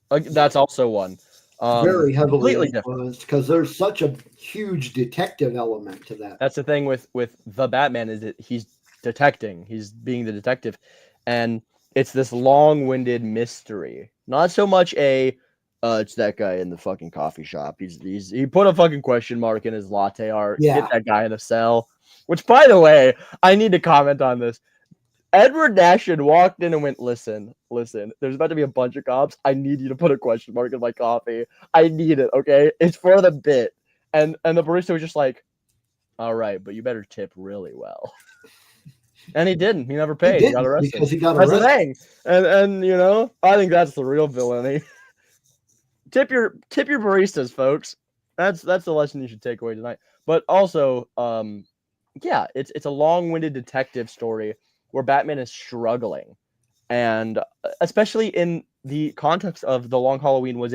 That's also one. Very heavily influenced because there's such a huge detective element to that. That's the thing with the Batman is that he's detecting. He's being the detective, and it's this long-winded mystery. Not so much it's that guy in the fucking coffee shop. He put a fucking question mark in his latte art. Yeah. Get that guy in a cell. Which, by the way, I need to comment on this. Edward Nashon walked in and went, listen, there's about to be a bunch of cops. I need you to put a question mark in my coffee. I need it, okay? It's for the bit. And the barista was just like, all right, but you better tip really well. And he didn't. He never paid. He got arrested. Because he got arrested. That's the thing. And I think that's the real villainy. Tip your baristas, folks. That's the lesson you should take away tonight. But also, yeah, it's a long-winded detective story where Batman is struggling, and especially in the context of The Long Halloween was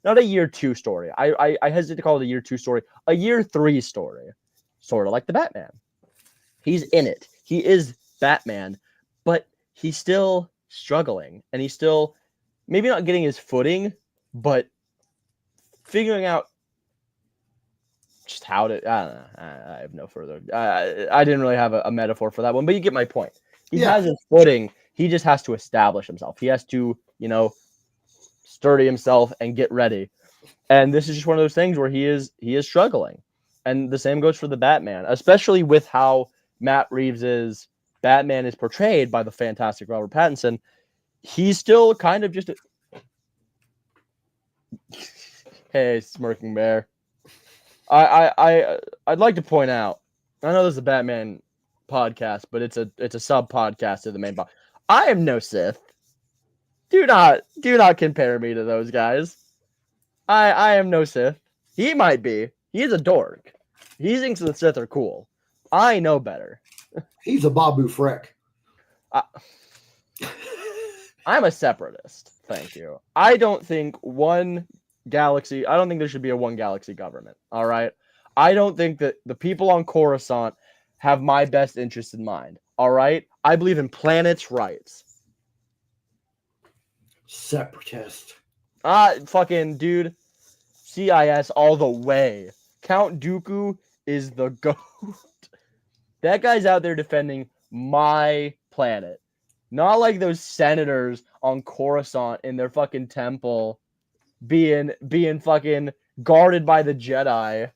not a year 2 story. I hesitate to call it a year 2 story, a year 3 story, sort of like the Batman. He's in it. He is Batman, but he's still struggling, and he's still maybe not getting his footing, but figuring out just how to. I don't know. I have no further. I didn't really have a metaphor for that one, but you get my point. He has his footing. He just has to establish himself. He has to, sturdy himself and get ready. And this is just one of those things where he is struggling. And the same goes for the Batman, especially with how Matt Reeves's Batman is portrayed by the fantastic Robert Pattinson. He's still kind of just Hey, smirking bear. I'd like to point out, I know this is a Batman podcast, but it's a sub podcast to the main podcast. I am no Sith. Do not compare me to those guys. I am no Sith. He might be. He is a dork. He thinks the Sith are cool. I know better. He's a Babu Frick. I'm a separatist. Thank you. I don't think there should be a one galaxy government. All right. I don't think that the people on Coruscant have my best interest in mind. All right. I believe in planets' rights. Separatist. Fucking dude. CIS all the way. Count Dooku is the GOAT. That guy's out there defending my planet. Not like those senators on Coruscant in their fucking temple being fucking guarded by the Jedi.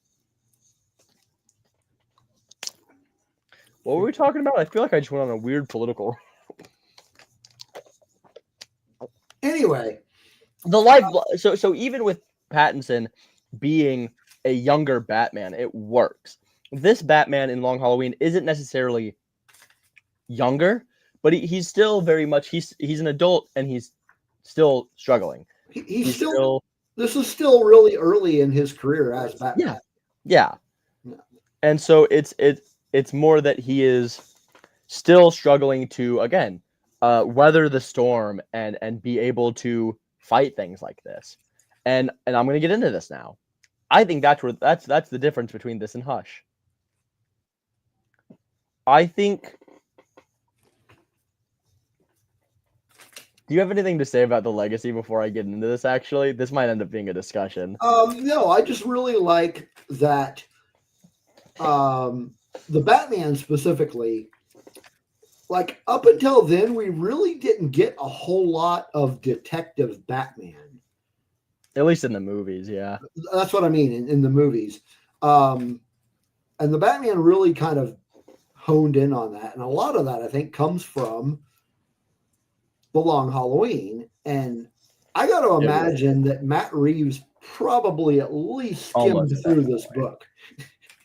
What were we talking about? I feel like I just went on a weird political. Anyway, so even with Pattinson being a younger Batman, it works. This Batman in Long Halloween isn't necessarily younger, but he's still very much he's an adult and he's still struggling. He's still this is still really early in his career as Batman. Yeah. And so it's more that he is still struggling to again weather the storm and be able to fight things like this. And I'm going to get into this now. I think that's the difference between this and Hush. I think. Do you have anything to say about the legacy before I get into this? Actually, this might end up being a discussion. No, I just really like that. The Batman specifically, like up until then, we really didn't get a whole lot of detective Batman. At least in the movies, yeah. That's what I mean in the movies. And the Batman really kind of honed in on that. And a lot of that, I think, comes from The Long Halloween. And I got to imagine that Matt Reeves probably at least skimmed through this book.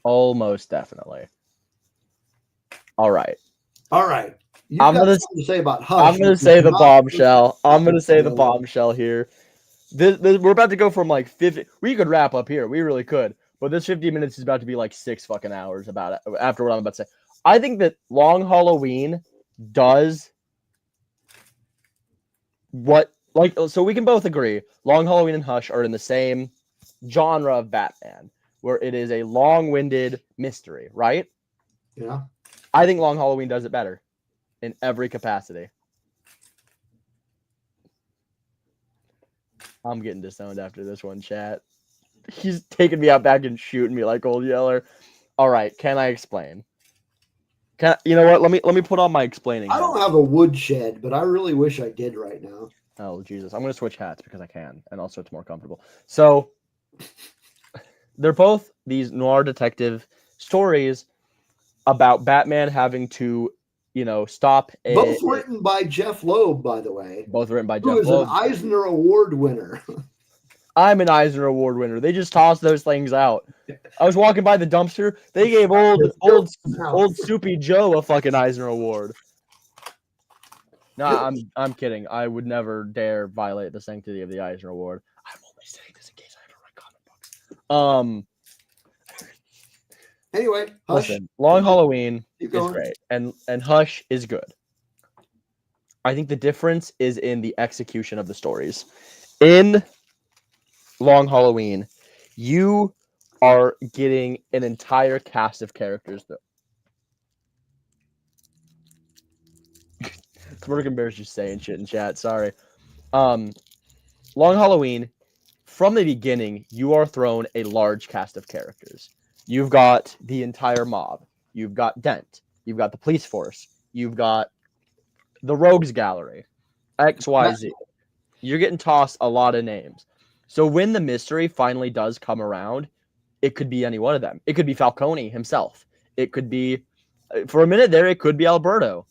Almost definitely. All right. I'm going to say about Hush. I'm going to say the bombshell. I'm going to say the bombshell here. This, we're about to go from like 50. We could wrap up here. We really could. But this 50 minutes is about to be like 6 fucking hours about it, after what I'm about to say. I think that Long Halloween does what, like, so we can both agree Long Halloween and Hush are in the same genre of Batman, where it is a long-winded mystery, right? Yeah. I think Long Halloween does it better in every capacity. I'm getting disowned after this one, chat. He's taking me out back and shooting me like Old Yeller. All right, can I explain? You know what? Let me put on my explaining. I don't have a woodshed, but I really wish I did right now. Oh Jesus! I'm gonna switch hats because I can, and also it's more comfortable. So they're both these noir detective stories about Batman having to, stop. Both written by Jeph Loeb, by the way. Both written by Jeph Loeb. Who is an Eisner Award winner. I'm an Eisner Award winner. They just toss those things out. I was walking by the dumpster. They gave old Soupy Joe a fucking Eisner Award. No, I'm kidding. I would never dare violate the sanctity of the Eisner Award. I'm only saying this in case I ever write comic books. Anyway, Hush. Listen, Long Halloween is great, and Hush is good. I think the difference is in the execution of the stories. In Long Halloween, you are getting an entire cast of characters. Smirking Bear's just saying shit in chat. Sorry. Long Halloween, from the beginning, you are thrown a large cast of characters. You've got the entire mob. You've got Dent. You've got the police force. You've got the rogues gallery. XYZ. You're getting tossed a lot of names. So when the mystery finally does come around, it could be any one of them. It could be Falcone himself. It could be, for a minute there, it could be Alberto.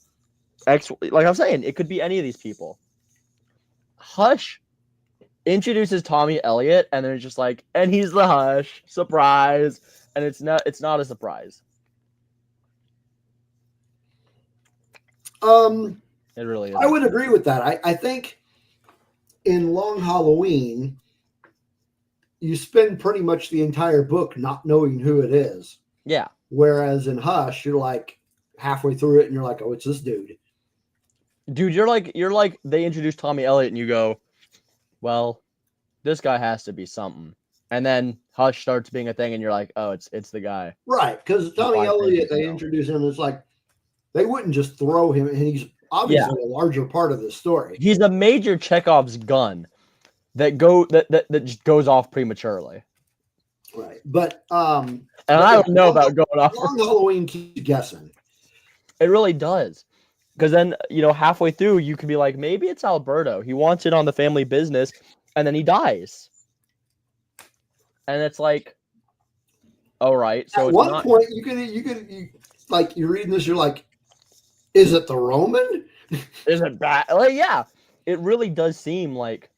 Like I'm saying, it could be any of these people. Hush introduces Tommy Elliott, and they're just like, and he's the Hush. Surprise. And it's not a surprise. It really is. I would agree with that. I think in Long Halloween, you spend pretty much the entire book not knowing who it is. Yeah. Whereas in Hush, you're like halfway through it and you're like, oh, it's this dude. Dude, you're like they introduced Tommy Elliott and you go, well, this guy has to be something. And then Hush starts being a thing and you're like, oh, it's the guy. Right. Because Tommy Elliott, they introduce him. It's like they wouldn't just throw him, and he's obviously a larger part of the story. He's a major Chekhov's gun that just goes off prematurely. Right. But and I don't know about going off. Long Halloween keeps guessing. It really does. Because then, halfway through, you could be like, maybe it's Alberto. He wants it on the family business, and then he dies. And it's like, all right. So at one point, you like, you're reading this, you're like, is it the Roman? Is it bad? Like, yeah. It really does seem like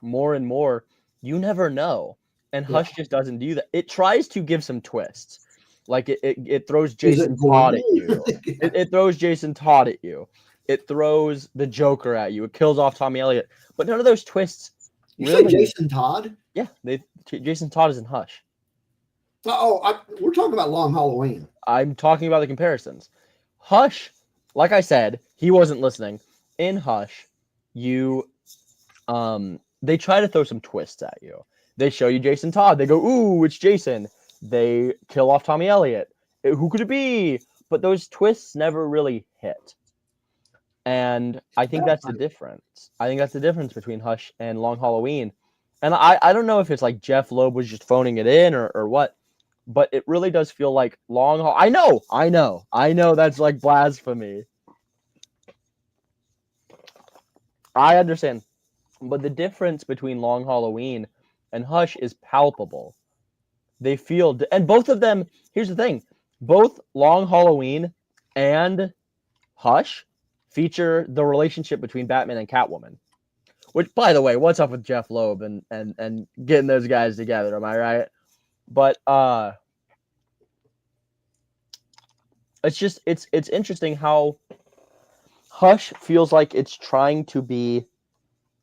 more and more, you never know. And Hush just doesn't do that. It tries to give some twists. Like it throws Jason Todd at you. It throws Jason Todd at you. It throws the Joker at you. It kills off Tommy Elliott. But none of those twists. You say Jason Todd? Yeah, Jason Todd is in Hush. We're talking about Long Halloween. I'm talking about the comparisons. Hush, like I said, he wasn't listening. In Hush, they try to throw some twists at you. They show you Jason Todd. They go, ooh, it's Jason. They kill off Tommy Elliott. Who could it be? But those twists never really hit. And I think that's the difference. I think that's the difference between Hush and Long Halloween. And I don't know if it's like Jeph Loeb was just phoning it in or what, but it really does feel like I know that's like blasphemy. I understand. But the difference between Long Halloween and Hush is palpable. They feel, and both of them, here's the thing, both Long Halloween and Hush feature the relationship between Batman and Catwoman, Which, by the way, what's up with Jeph Loeb and getting those guys together? Am I right? But it's interesting how Hush feels like it's trying to be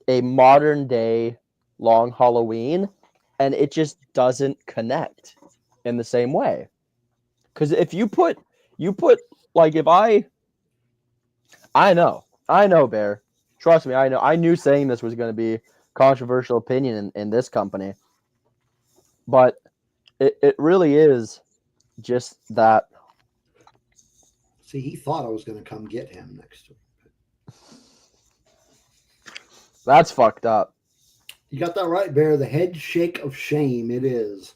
a modern day Long Halloween, and it just doesn't connect in the same way. Because if you put like if I know Bear, trust me, I know. I knew saying this was going to be controversial opinion in this company, but it really is just that. See, he thought I was going to come get him next week. That's fucked up. You got that right, Bear. The head shake of shame. It is.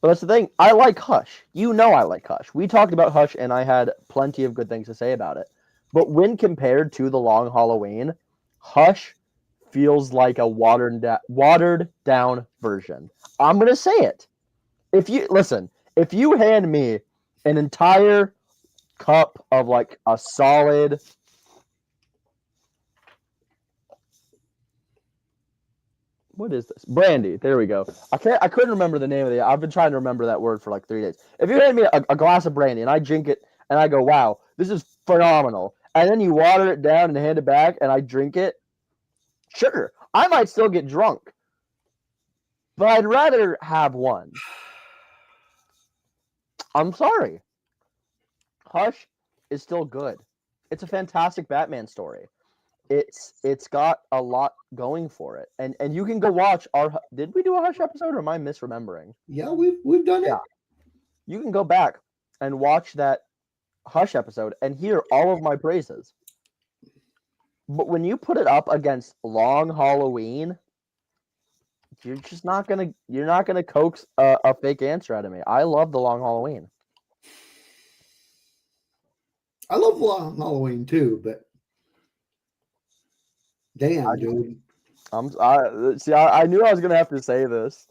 But that's the thing. I like Hush. You know I like Hush. We talked about Hush, and I had plenty of good things to say about it. But when compared to the Long Halloween, Hush feels like a watered down version. I'm going to say it. If you hand me an entire cup of like a solid what is this? Brandy. There we go. I couldn't remember the name of it. I've been trying to remember that word for like 3 days. If you hand me a glass of brandy and I drink it and I go, wow, this is phenomenal. And then you water it down and hand it back and I drink it, sure, I might still get drunk. But I'd rather have one. I'm sorry. Hush is still good. It's a fantastic Batman story. It's got a lot going for it, and you can go watch our. Did we do a Hush episode, or am I misremembering? Yeah, we've done it. Yeah, you can go back and watch that Hush episode and hear all of my praises. But when you put it up against Long Halloween, you're not gonna coax a fake answer out of me. I love the Long Halloween. I love Long Halloween too, but. Damn, dude. I knew I was gonna have to say this.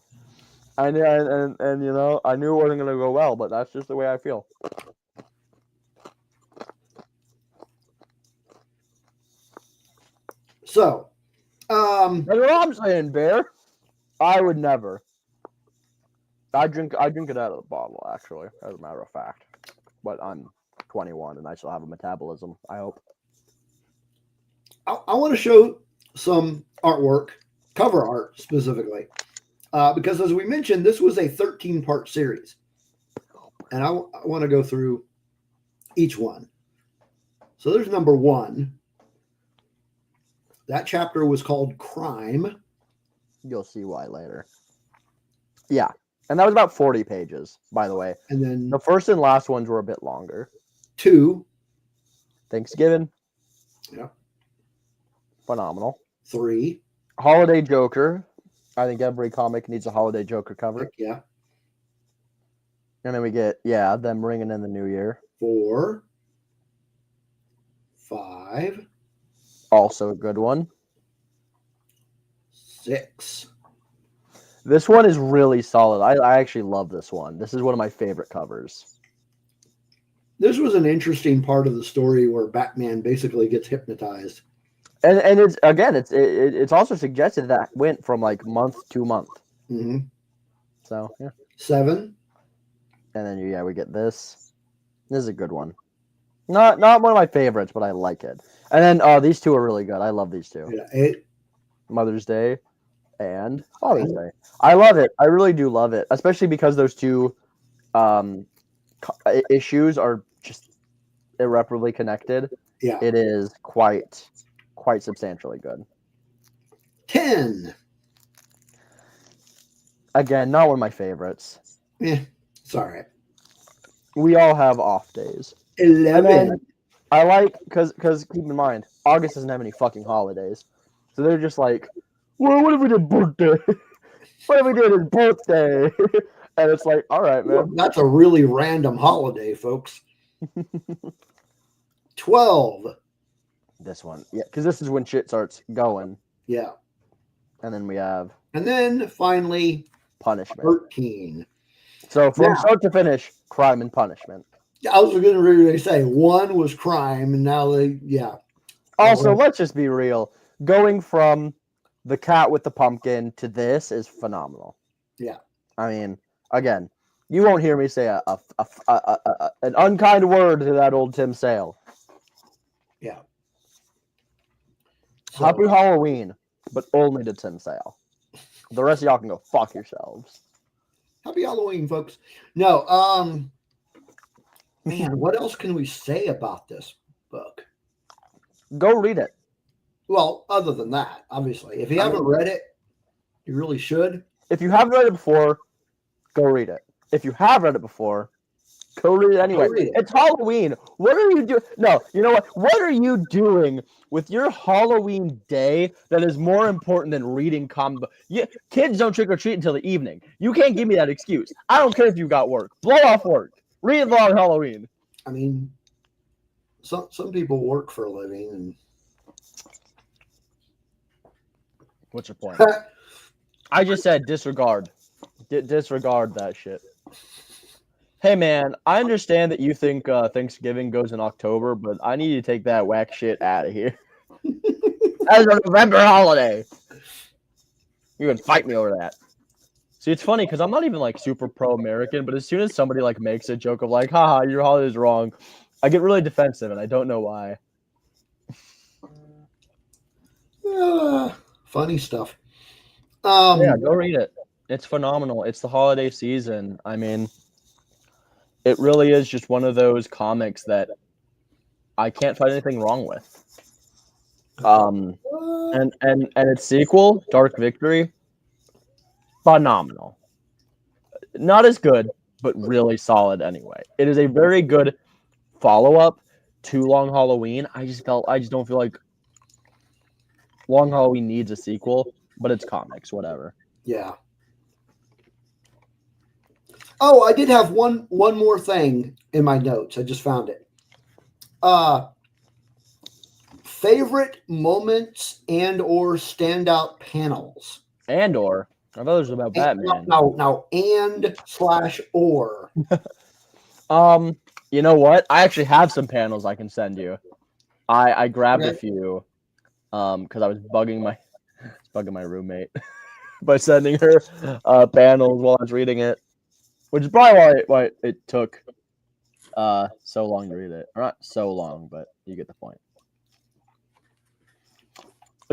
I knew, and you know, I knew it wasn't gonna go well, but that's just the way I feel. So, that's what I'm saying, Bear. I would never. I drink it out of the bottle, actually, as a matter of fact. But I'm 21 and I still have a metabolism, I hope. I want to show some artwork, cover art specifically, because as we mentioned, this was a 13-part series. And I want to go through each one. So there's number 1. That chapter was called Crime. You'll see why later. Yeah. And that was about 40 pages, by the way. And then the first and last ones were a bit longer. 2. Thanksgiving. Yeah. Phenomenal. 3. Holiday Joker. I think every comic needs a Holiday Joker cover. Heck yeah. And then we get, them ringing in the new year. 4. 5. Also a good one. 6. This one is really solid. I actually love this one. This is one of my favorite covers. This was an interesting part of the story where Batman basically gets hypnotized. And it's also suggested that went from like month to month. Mm-hmm. So yeah. 7. And then we get this. This is a good one. Not one of my favorites, but I like it. And then these two are really good. I love these two. Yeah, 8. Mother's Day and Father's Day. I love it. I really do love it, especially because those two issues are just irreparably connected. Yeah, it is quite substantially good. 10. Again, not one of my favorites. Yeah, it's all right. We all have off days. 11. I like because keep in mind, August doesn't have any fucking holidays, so they're just like, well, what if we did birthday? What if we did his birthday? And it's like, all right, man. Well, that's a really random holiday, folks. 12. This one, yeah, because this is when shit starts going. Yeah. And then we have. And then finally, punishment. 13. So from start to finish, crime and punishment. I was going to say 1 was crime, and now they. Also, let's just be real. going from the cat with the pumpkin to this is phenomenal. Yeah. I mean, again, you won't hear me say an unkind word to that old Tim Sale. Yeah. So, Happy Halloween, but only to Tim Sale. The rest of y'all can go fuck yourselves. Happy Halloween, folks. No, man, what else can we say about this book? Go read it. Well, other than that, obviously, if you haven't read it, you really should. If you haven't read it before, go read it. If you have read it before, go read it anyway. It's Halloween. What are you doing? No, you know what? What are you doing with your Halloween day that is more important than reading comic books? Kids don't trick or treat until the evening. You can't give me that excuse. I don't care if you got work. Blow off work. Read it on Halloween. I mean, some people work for a living. And what's your point? I just said disregard. Disregard that shit. Hey man, I understand that you think Thanksgiving goes in October, but I need to take that whack shit out of here. That's a November holiday. You can fight me over that. See, it's funny because I'm not even like super pro-American, but as soon as somebody like makes a joke of like, haha, your holiday's wrong, I get really defensive and I don't know why. Funny stuff. Yeah, go read it. It's phenomenal. It's the holiday season. I mean, it really is just one of those comics that I can't find anything wrong with. And its sequel, Dark Victory, phenomenal. Not as good, but really solid anyway. It is a very good follow-up to Long Halloween. I just don't feel like Long Halloween needs a sequel, but it's comics, whatever. Yeah. Oh, I did have one more thing in my notes. I just found it. Favorite moments and or standout panels. And or I thought it was about Batman. No, and/or. You know what? I actually have some panels I can send you. I grabbed a few because I was bugging my roommate by sending her panels while I was reading it, which is probably why it took so long to read it. Or not so long, but you get the point.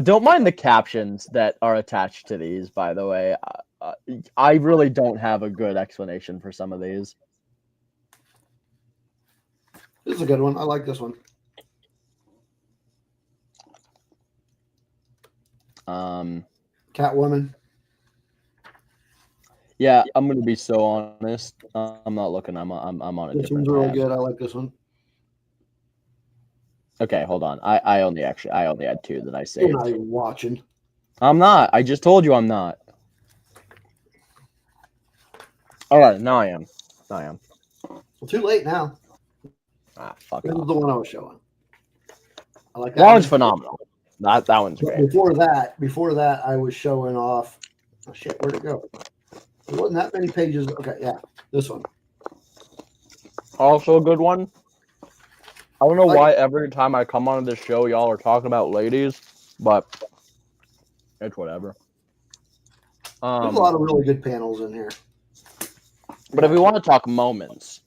Don't mind the captions that are attached to these, by the way. I really don't have a good explanation for some of these. This is a good one. I like this one. Catwoman. Yeah, I'm gonna be so honest. I'm not looking. I'm on a this different. This one's really good. I like this one. Okay, hold on. I only had two that I saved. You're not even watching. I'm not. I just told you I'm not. All right, now I am. Well, too late now. Fuck This off. is the one I was showing. I like that one's phenomenal. That one's great. Before that, I was showing off. Oh shit, where'd it go? There wasn't that many pages. Okay, yeah, this one. Also a good one. I don't know why every time I come on this show, y'all are talking about ladies, but it's whatever. There's a lot of really good panels in here. But if we want to talk moments,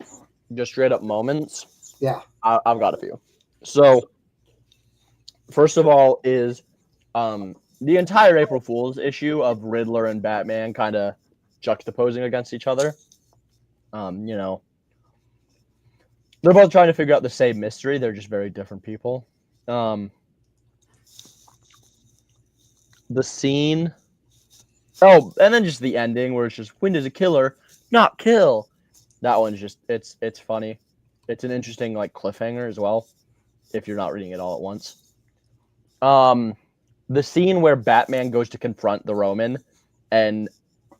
just straight up moments, yeah, I've got a few. So, first of all is the entire April Fool's issue of Riddler and Batman kind of juxtaposing against each other. You know, they're both trying to figure out the same mystery. They're just very different people. The scene. Oh, and then just the ending where it's just Wind is a killer, not kill. That one's just it's funny. It's an interesting like cliffhanger as well, if you're not reading it all at once. The scene where Batman goes to confront the Roman, and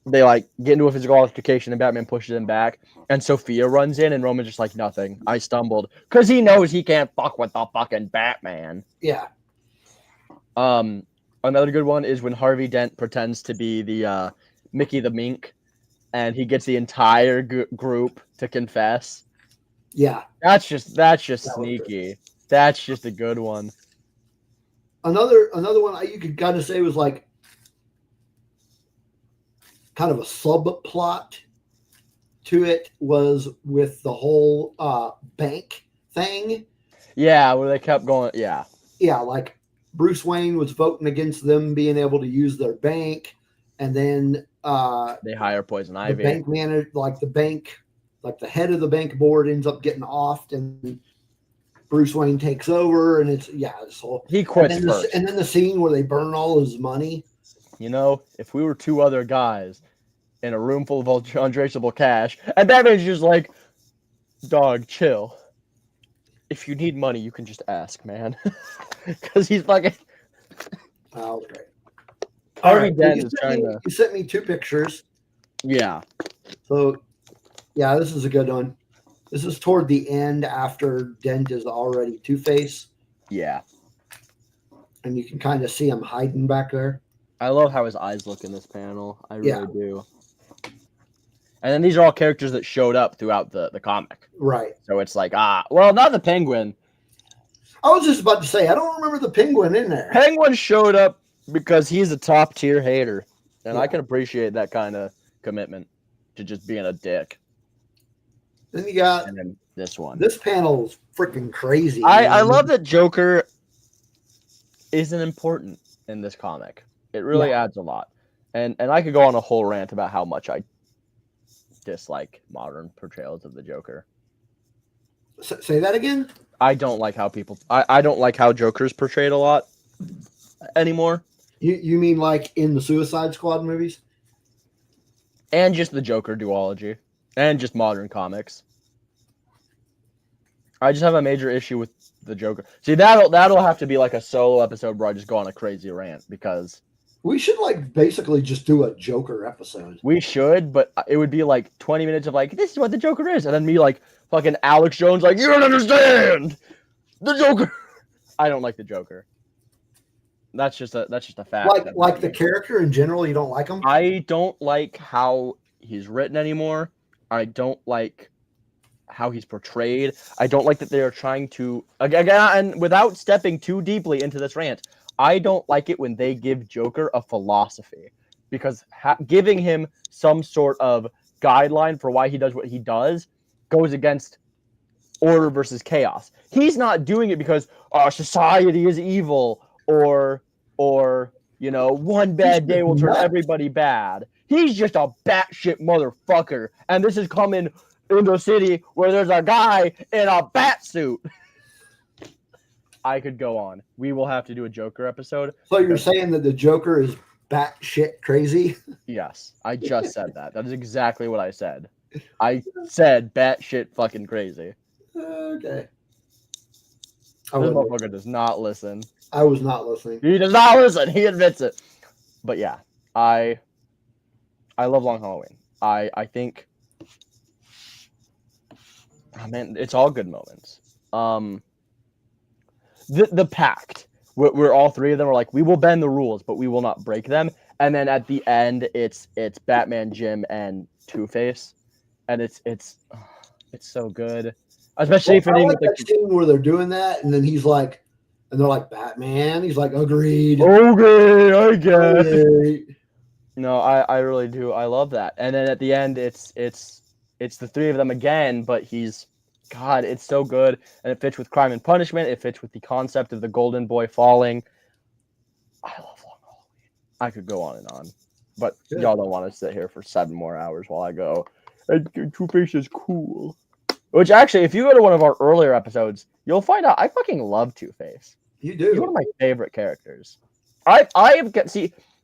they like get into a physical altercation, and Batman pushes him back, and Sophia runs in, and Roman's just like, nothing. I stumbled, because he knows he can't fuck with the fucking Batman. Yeah. Another good one is when Harvey Dent pretends to be the Mickey the Mink, and he gets the entire group to confess. Yeah. That's just sneaky. That's just a good one. another one you could kind of say was like kind of a subplot to it was with the whole bank thing. Yeah, where they kept going. Yeah. Yeah, like Bruce Wayne was voting against them being able to use their bank, and then they hire Poison Ivy. The bank manager, like the head of the bank board ends up getting offed, and Bruce Wayne takes over, and it's he quits first. And then the scene where they burn all his money. You know, if we were two other guys in a room full of untraceable cash, and Batman's just like, dog, chill. If you need money, you can just ask, man. Because he's fucking. Oh, okay. Harvey Dent is trying to. You sent me 2 pictures. Yeah. So, yeah, this is a good one. This is toward the end after Dent is already Two-Face. Yeah. And you can kind of see him hiding back there. I love how his eyes look in this panel. I really do. And then these are all characters that showed up throughout the comic. Right. So it's like, well, not the Penguin. I was just about to say, I don't remember the Penguin in there. Penguin showed up because he's a top-tier hater. And I can appreciate that kind of commitment to just being a dick. Then you got and then this one. This panel is freaking crazy. I love that Joker isn't important in this comic. It really adds a lot. And I could go on a whole rant about how much I dislike modern portrayals of the Joker. Say that again? I don't like how I don't like how Joker's portrayed a lot anymore. You mean like in the Suicide Squad movies? And just the Joker duology. And just modern comics. I just have a major issue with the Joker. See, that'll have to be like a solo episode where I just go on a crazy rant because we should like basically just do a Joker episode. We should, but it would be like 20 minutes of like, this is what the Joker is, and then me like fucking Alex Jones like, you don't understand the Joker. I don't like the Joker. That's just a fact. Like the character in general, you don't like him? I don't like how he's written anymore. I don't like how he's portrayed. I don't like that they are trying to again, and without stepping too deeply into this rant, I don't like it when they give Joker a philosophy, because giving him some sort of guideline for why he does what he does goes against order versus chaos. He's not doing it because society is evil or you know, one bad day will turn everybody bad. He's just a batshit motherfucker, and this is coming into a city where there's a guy in a bat suit. I could go on. We will have to do a Joker episode. So you're saying that the Joker is batshit crazy? Yes, I just said that. That is exactly what I said. I said batshit fucking crazy. Okay. This motherfucker does not listen. I was not listening. He does not listen. He admits it. But yeah, I love Long Halloween. I think, oh man, it's all good moments. The pact, where all three of them are like, we will bend the rules, but we will not break them. And then at the end, it's Batman, Jim, and Two-Face, and it's so good. Especially if like that scene where they're doing that, and then he's like, and they're like, Batman. He's like, agreed. Okay, I guess. Okay. No, I really do. I love that. And then at the end, it's the three of them again, but God, it's so good, and it fits with Crime and Punishment. It fits with the concept of the Golden Boy falling. I love Long Halloween. I could go on and on, but y'all don't want to sit here for 7 more hours while I go, Two-Face is cool. Which actually, if you go to one of our earlier episodes, you'll find out I fucking love Two-Face. You do. He's one of my favorite characters.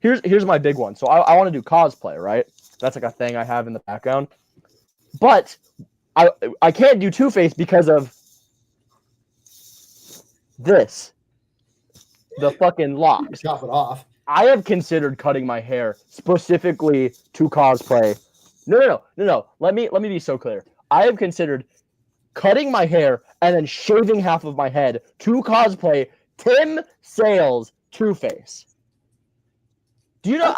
Here's my big one. So I want to do cosplay, right? That's like a thing I have in the background. But I can't do Two-Face because of this. The fucking locks. Chop it off. I have considered cutting my hair specifically to cosplay. No. Let me be so clear. I have considered cutting my hair and then shaving half of my head to cosplay Tim Sale's Two-Face. Do you know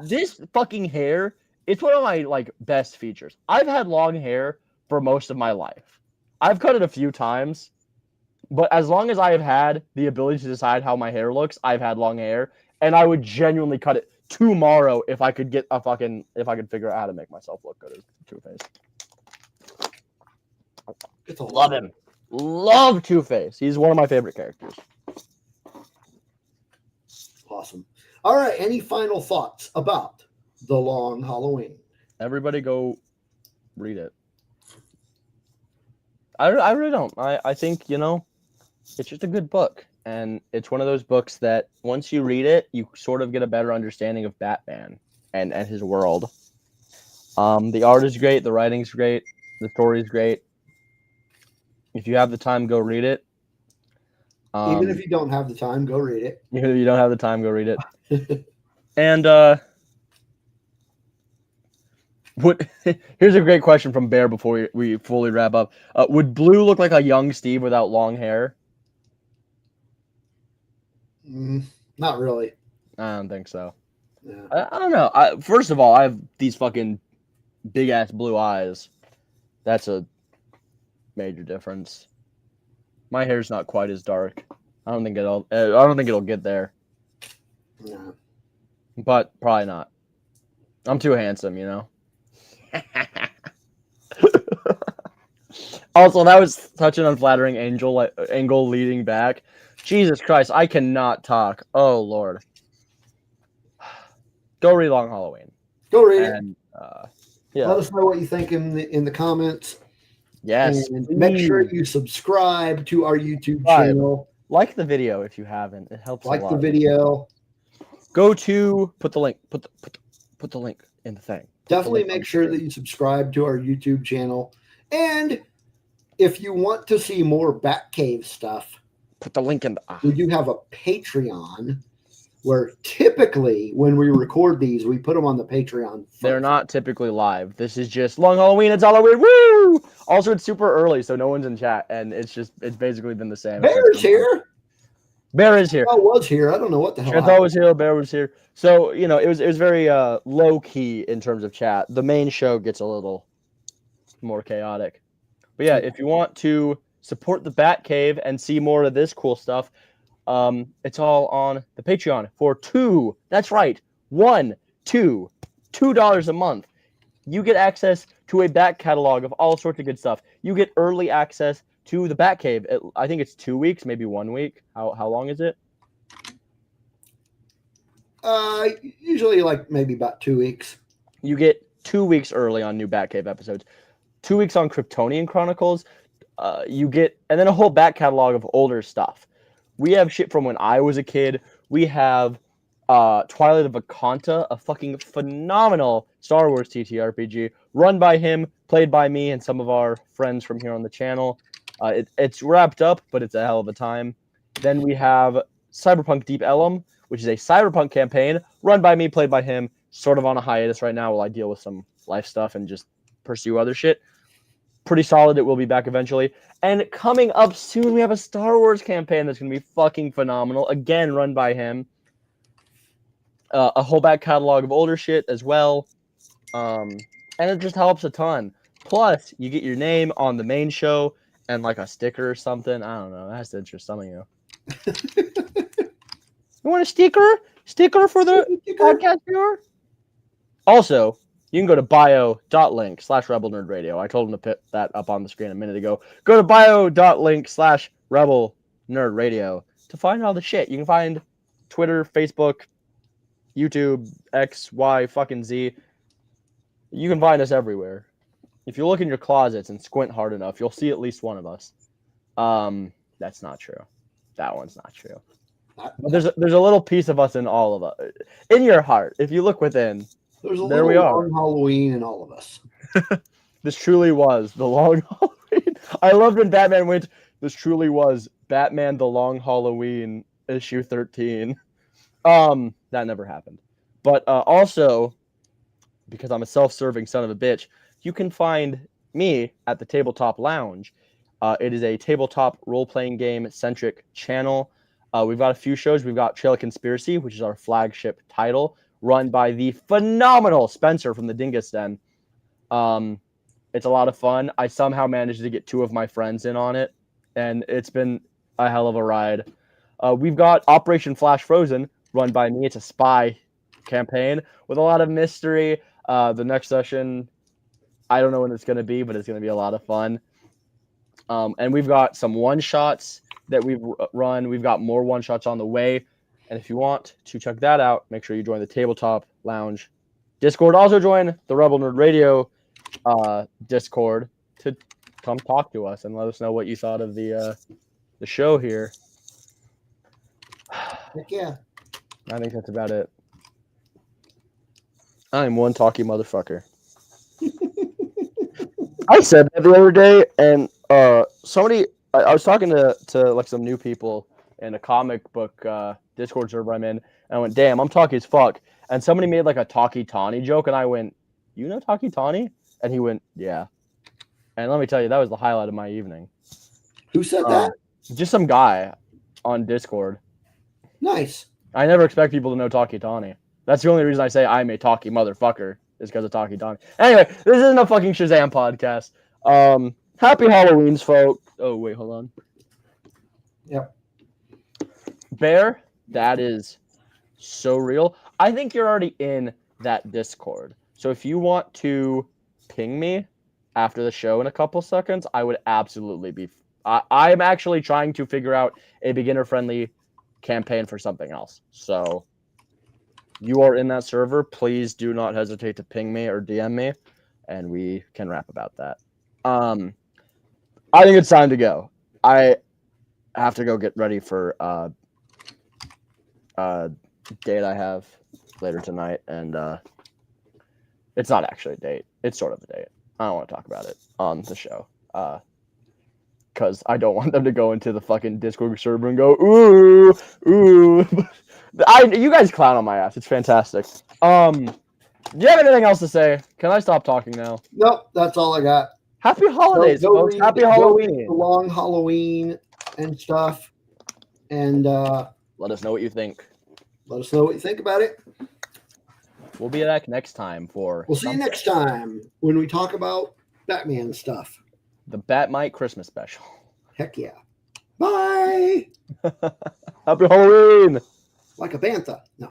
this fucking hair? It's one of my like best features. I've had long hair for most of my life. I've cut it a few times, But as long as I have had the ability to decide how my hair looks, I've had long hair, and I would genuinely cut it tomorrow if I could figure out how to make myself look good as Two-Face. Love him. Love Two-Face. He's one of my favorite characters. Awesome. All right. Any final thoughts about The Long Halloween? Everybody go read it. I really don't. I think, it's just a good book. And it's one of those books that once you read it, you sort of get a better understanding of Batman and his world. The art is great. The writing's great. The story's great. If you have the time, go read it. Even if you don't have the time, go read it. Even if you don't have the time, go read it. And here's a great question from Bear before we fully wrap up. Would Blue look like a young Steve without long hair? Not really. I don't think so. Yeah. I don't know. First of all, I have these fucking big ass blue eyes. That's a major difference. My hair's not quite as dark. I don't think it'll get there. No. But probably not. I'm too handsome, Also, that was such an unflattering angle leading back. Jesus Christ, I cannot talk. Oh Lord. Go read Long Halloween. Go read it. Yeah. Let us know what you think in the comments. Yes. And make sure you subscribe to our YouTube channel. Like the video if you haven't. It helps a lot. Like the video. Go to put the link in the thing. Definitely make sure that you subscribe to our YouTube channel. And if you want to see more Batcave stuff, put the link in we do have a Patreon where typically when we record these, we put them on the Patreon first. They're not typically live. This is just Long Halloween. It's Halloween. Woo! Also, it's super early, so no one's in chat, and it's basically been the same. Bear's here. Bear is here. I was here. I don't know what the hell. Chantal was here. Bear was here. So it was very low key in terms of chat. The main show gets a little more chaotic. But yeah, if you want to support the Batcave and see more of this cool stuff, it's all on the Patreon for $2. That's right, $2 a month. You get access to a back catalog of all sorts of good stuff. You get early access to the Batcave. I think it's 2 weeks, maybe 1 week. How long is it? Usually like maybe about 2 weeks. You get 2 weeks early on new Batcave episodes. 2 weeks on Kryptonian Chronicles. And then a whole back catalog of older stuff. We have shit from when I was a kid. We have Twilight of Akanta, a fucking phenomenal Star Wars TTRPG, run by him, played by me, and some of our friends from here on the channel. It's wrapped up, but it's a hell of a time. Then we have Cyberpunk Deep Ellum, which is a cyberpunk campaign, run by me, played by him, sort of on a hiatus right now while I deal with some life stuff and just pursue other shit. Pretty solid. It will be back eventually. And coming up soon, we have a Star Wars campaign that's going to be fucking phenomenal. Again, run by him. A whole back catalog of older shit as well. And it just helps a ton. Plus, you get your name on the main show and like a sticker or something. I don't know. That has to interest some of you. You want a sticker? Sticker for the podcast viewer? Also, you can go to bio.link/rebelnerdradio. I told him to put that up on the screen a minute ago. Go to bio.link/rebelnerdradio to find all the shit. You can find Twitter, Facebook, YouTube, X, Y, fucking Z. You can find us everywhere. If you look in your closets and squint hard enough, you'll see at least one of us. That's not true. That one's not true. But there's a little piece of us in all of us. In your heart, if you look within. There we are. Long Halloween in all of us. This truly was the Long Halloween. I loved when Batman went, this truly was Batman the Long Halloween issue 13. That never happened. But also, because I'm a self-serving son of a bitch, you can find me at the Tabletop Lounge. It is a tabletop role-playing game-centric channel. We've got a few shows. We've got Trail of Conspiracy, which is our flagship title, run by the phenomenal Spencer from the Dingus Den. It's a lot of fun. I somehow managed to get 2 of my friends in on it, and it's been a hell of a ride. We've got Operation Flash Frozen, run by me. It's a spy campaign with a lot of mystery. The next session, I don't know when it's going to be, but it's going to be a lot of fun. And we've got some one-shots that we've run. We've got more one-shots on the way. And if you want to check that out, make sure you join the Tabletop Lounge Discord. Also join the Rebel Nerd Radio Discord to come talk to us and let us know what you thought of the show here. Heck yeah. I think that's about it. I'm one talky motherfucker. I said that the other day, and somebody, I was talking to like some new people in a comic book Discord server I'm in, and I went, damn, I'm talky as fuck. And somebody made like a Talkie Tawny joke, and I went, you know Talkie Tawny? And he went, yeah. And let me tell you, that was the highlight of my evening. Who said that? Just some guy on Discord. Nice. I never expect people to know Talkie Tawny. That's the only reason I say I'm a talky motherfucker is because of Talkie Tawny. Anyway, this isn't a fucking Shazam podcast. Happy Halloweens, folks. Oh, wait, hold on. Yep. Bear, that is so real. I think you're already in that Discord. So if you want to ping me after the show in a couple seconds, I would absolutely be. I'm actually trying to figure out a beginner-friendly campaign for something else. So you are in that server. Please do not hesitate to ping me or DM me, and we can rap about that. I think it's time to go. I have to go get ready for date I have later tonight, and it's not actually a date. It's sort of a date. I don't want to talk about it on the show. Because I don't want them to go into the fucking Discord server and go, ooh. You guys clown on my ass. It's fantastic. Do you have anything else to say? Can I stop talking now? Nope, that's all I got. Happy holidays, folks. Happy Halloween. The long Halloween and stuff. And let us know what you think. Let us know what you think about it. We'll be back next time for... We'll see you next time when we talk about Batman stuff. The Batmite Christmas special. Heck yeah. Bye. Happy Halloween. Like a bantha. No.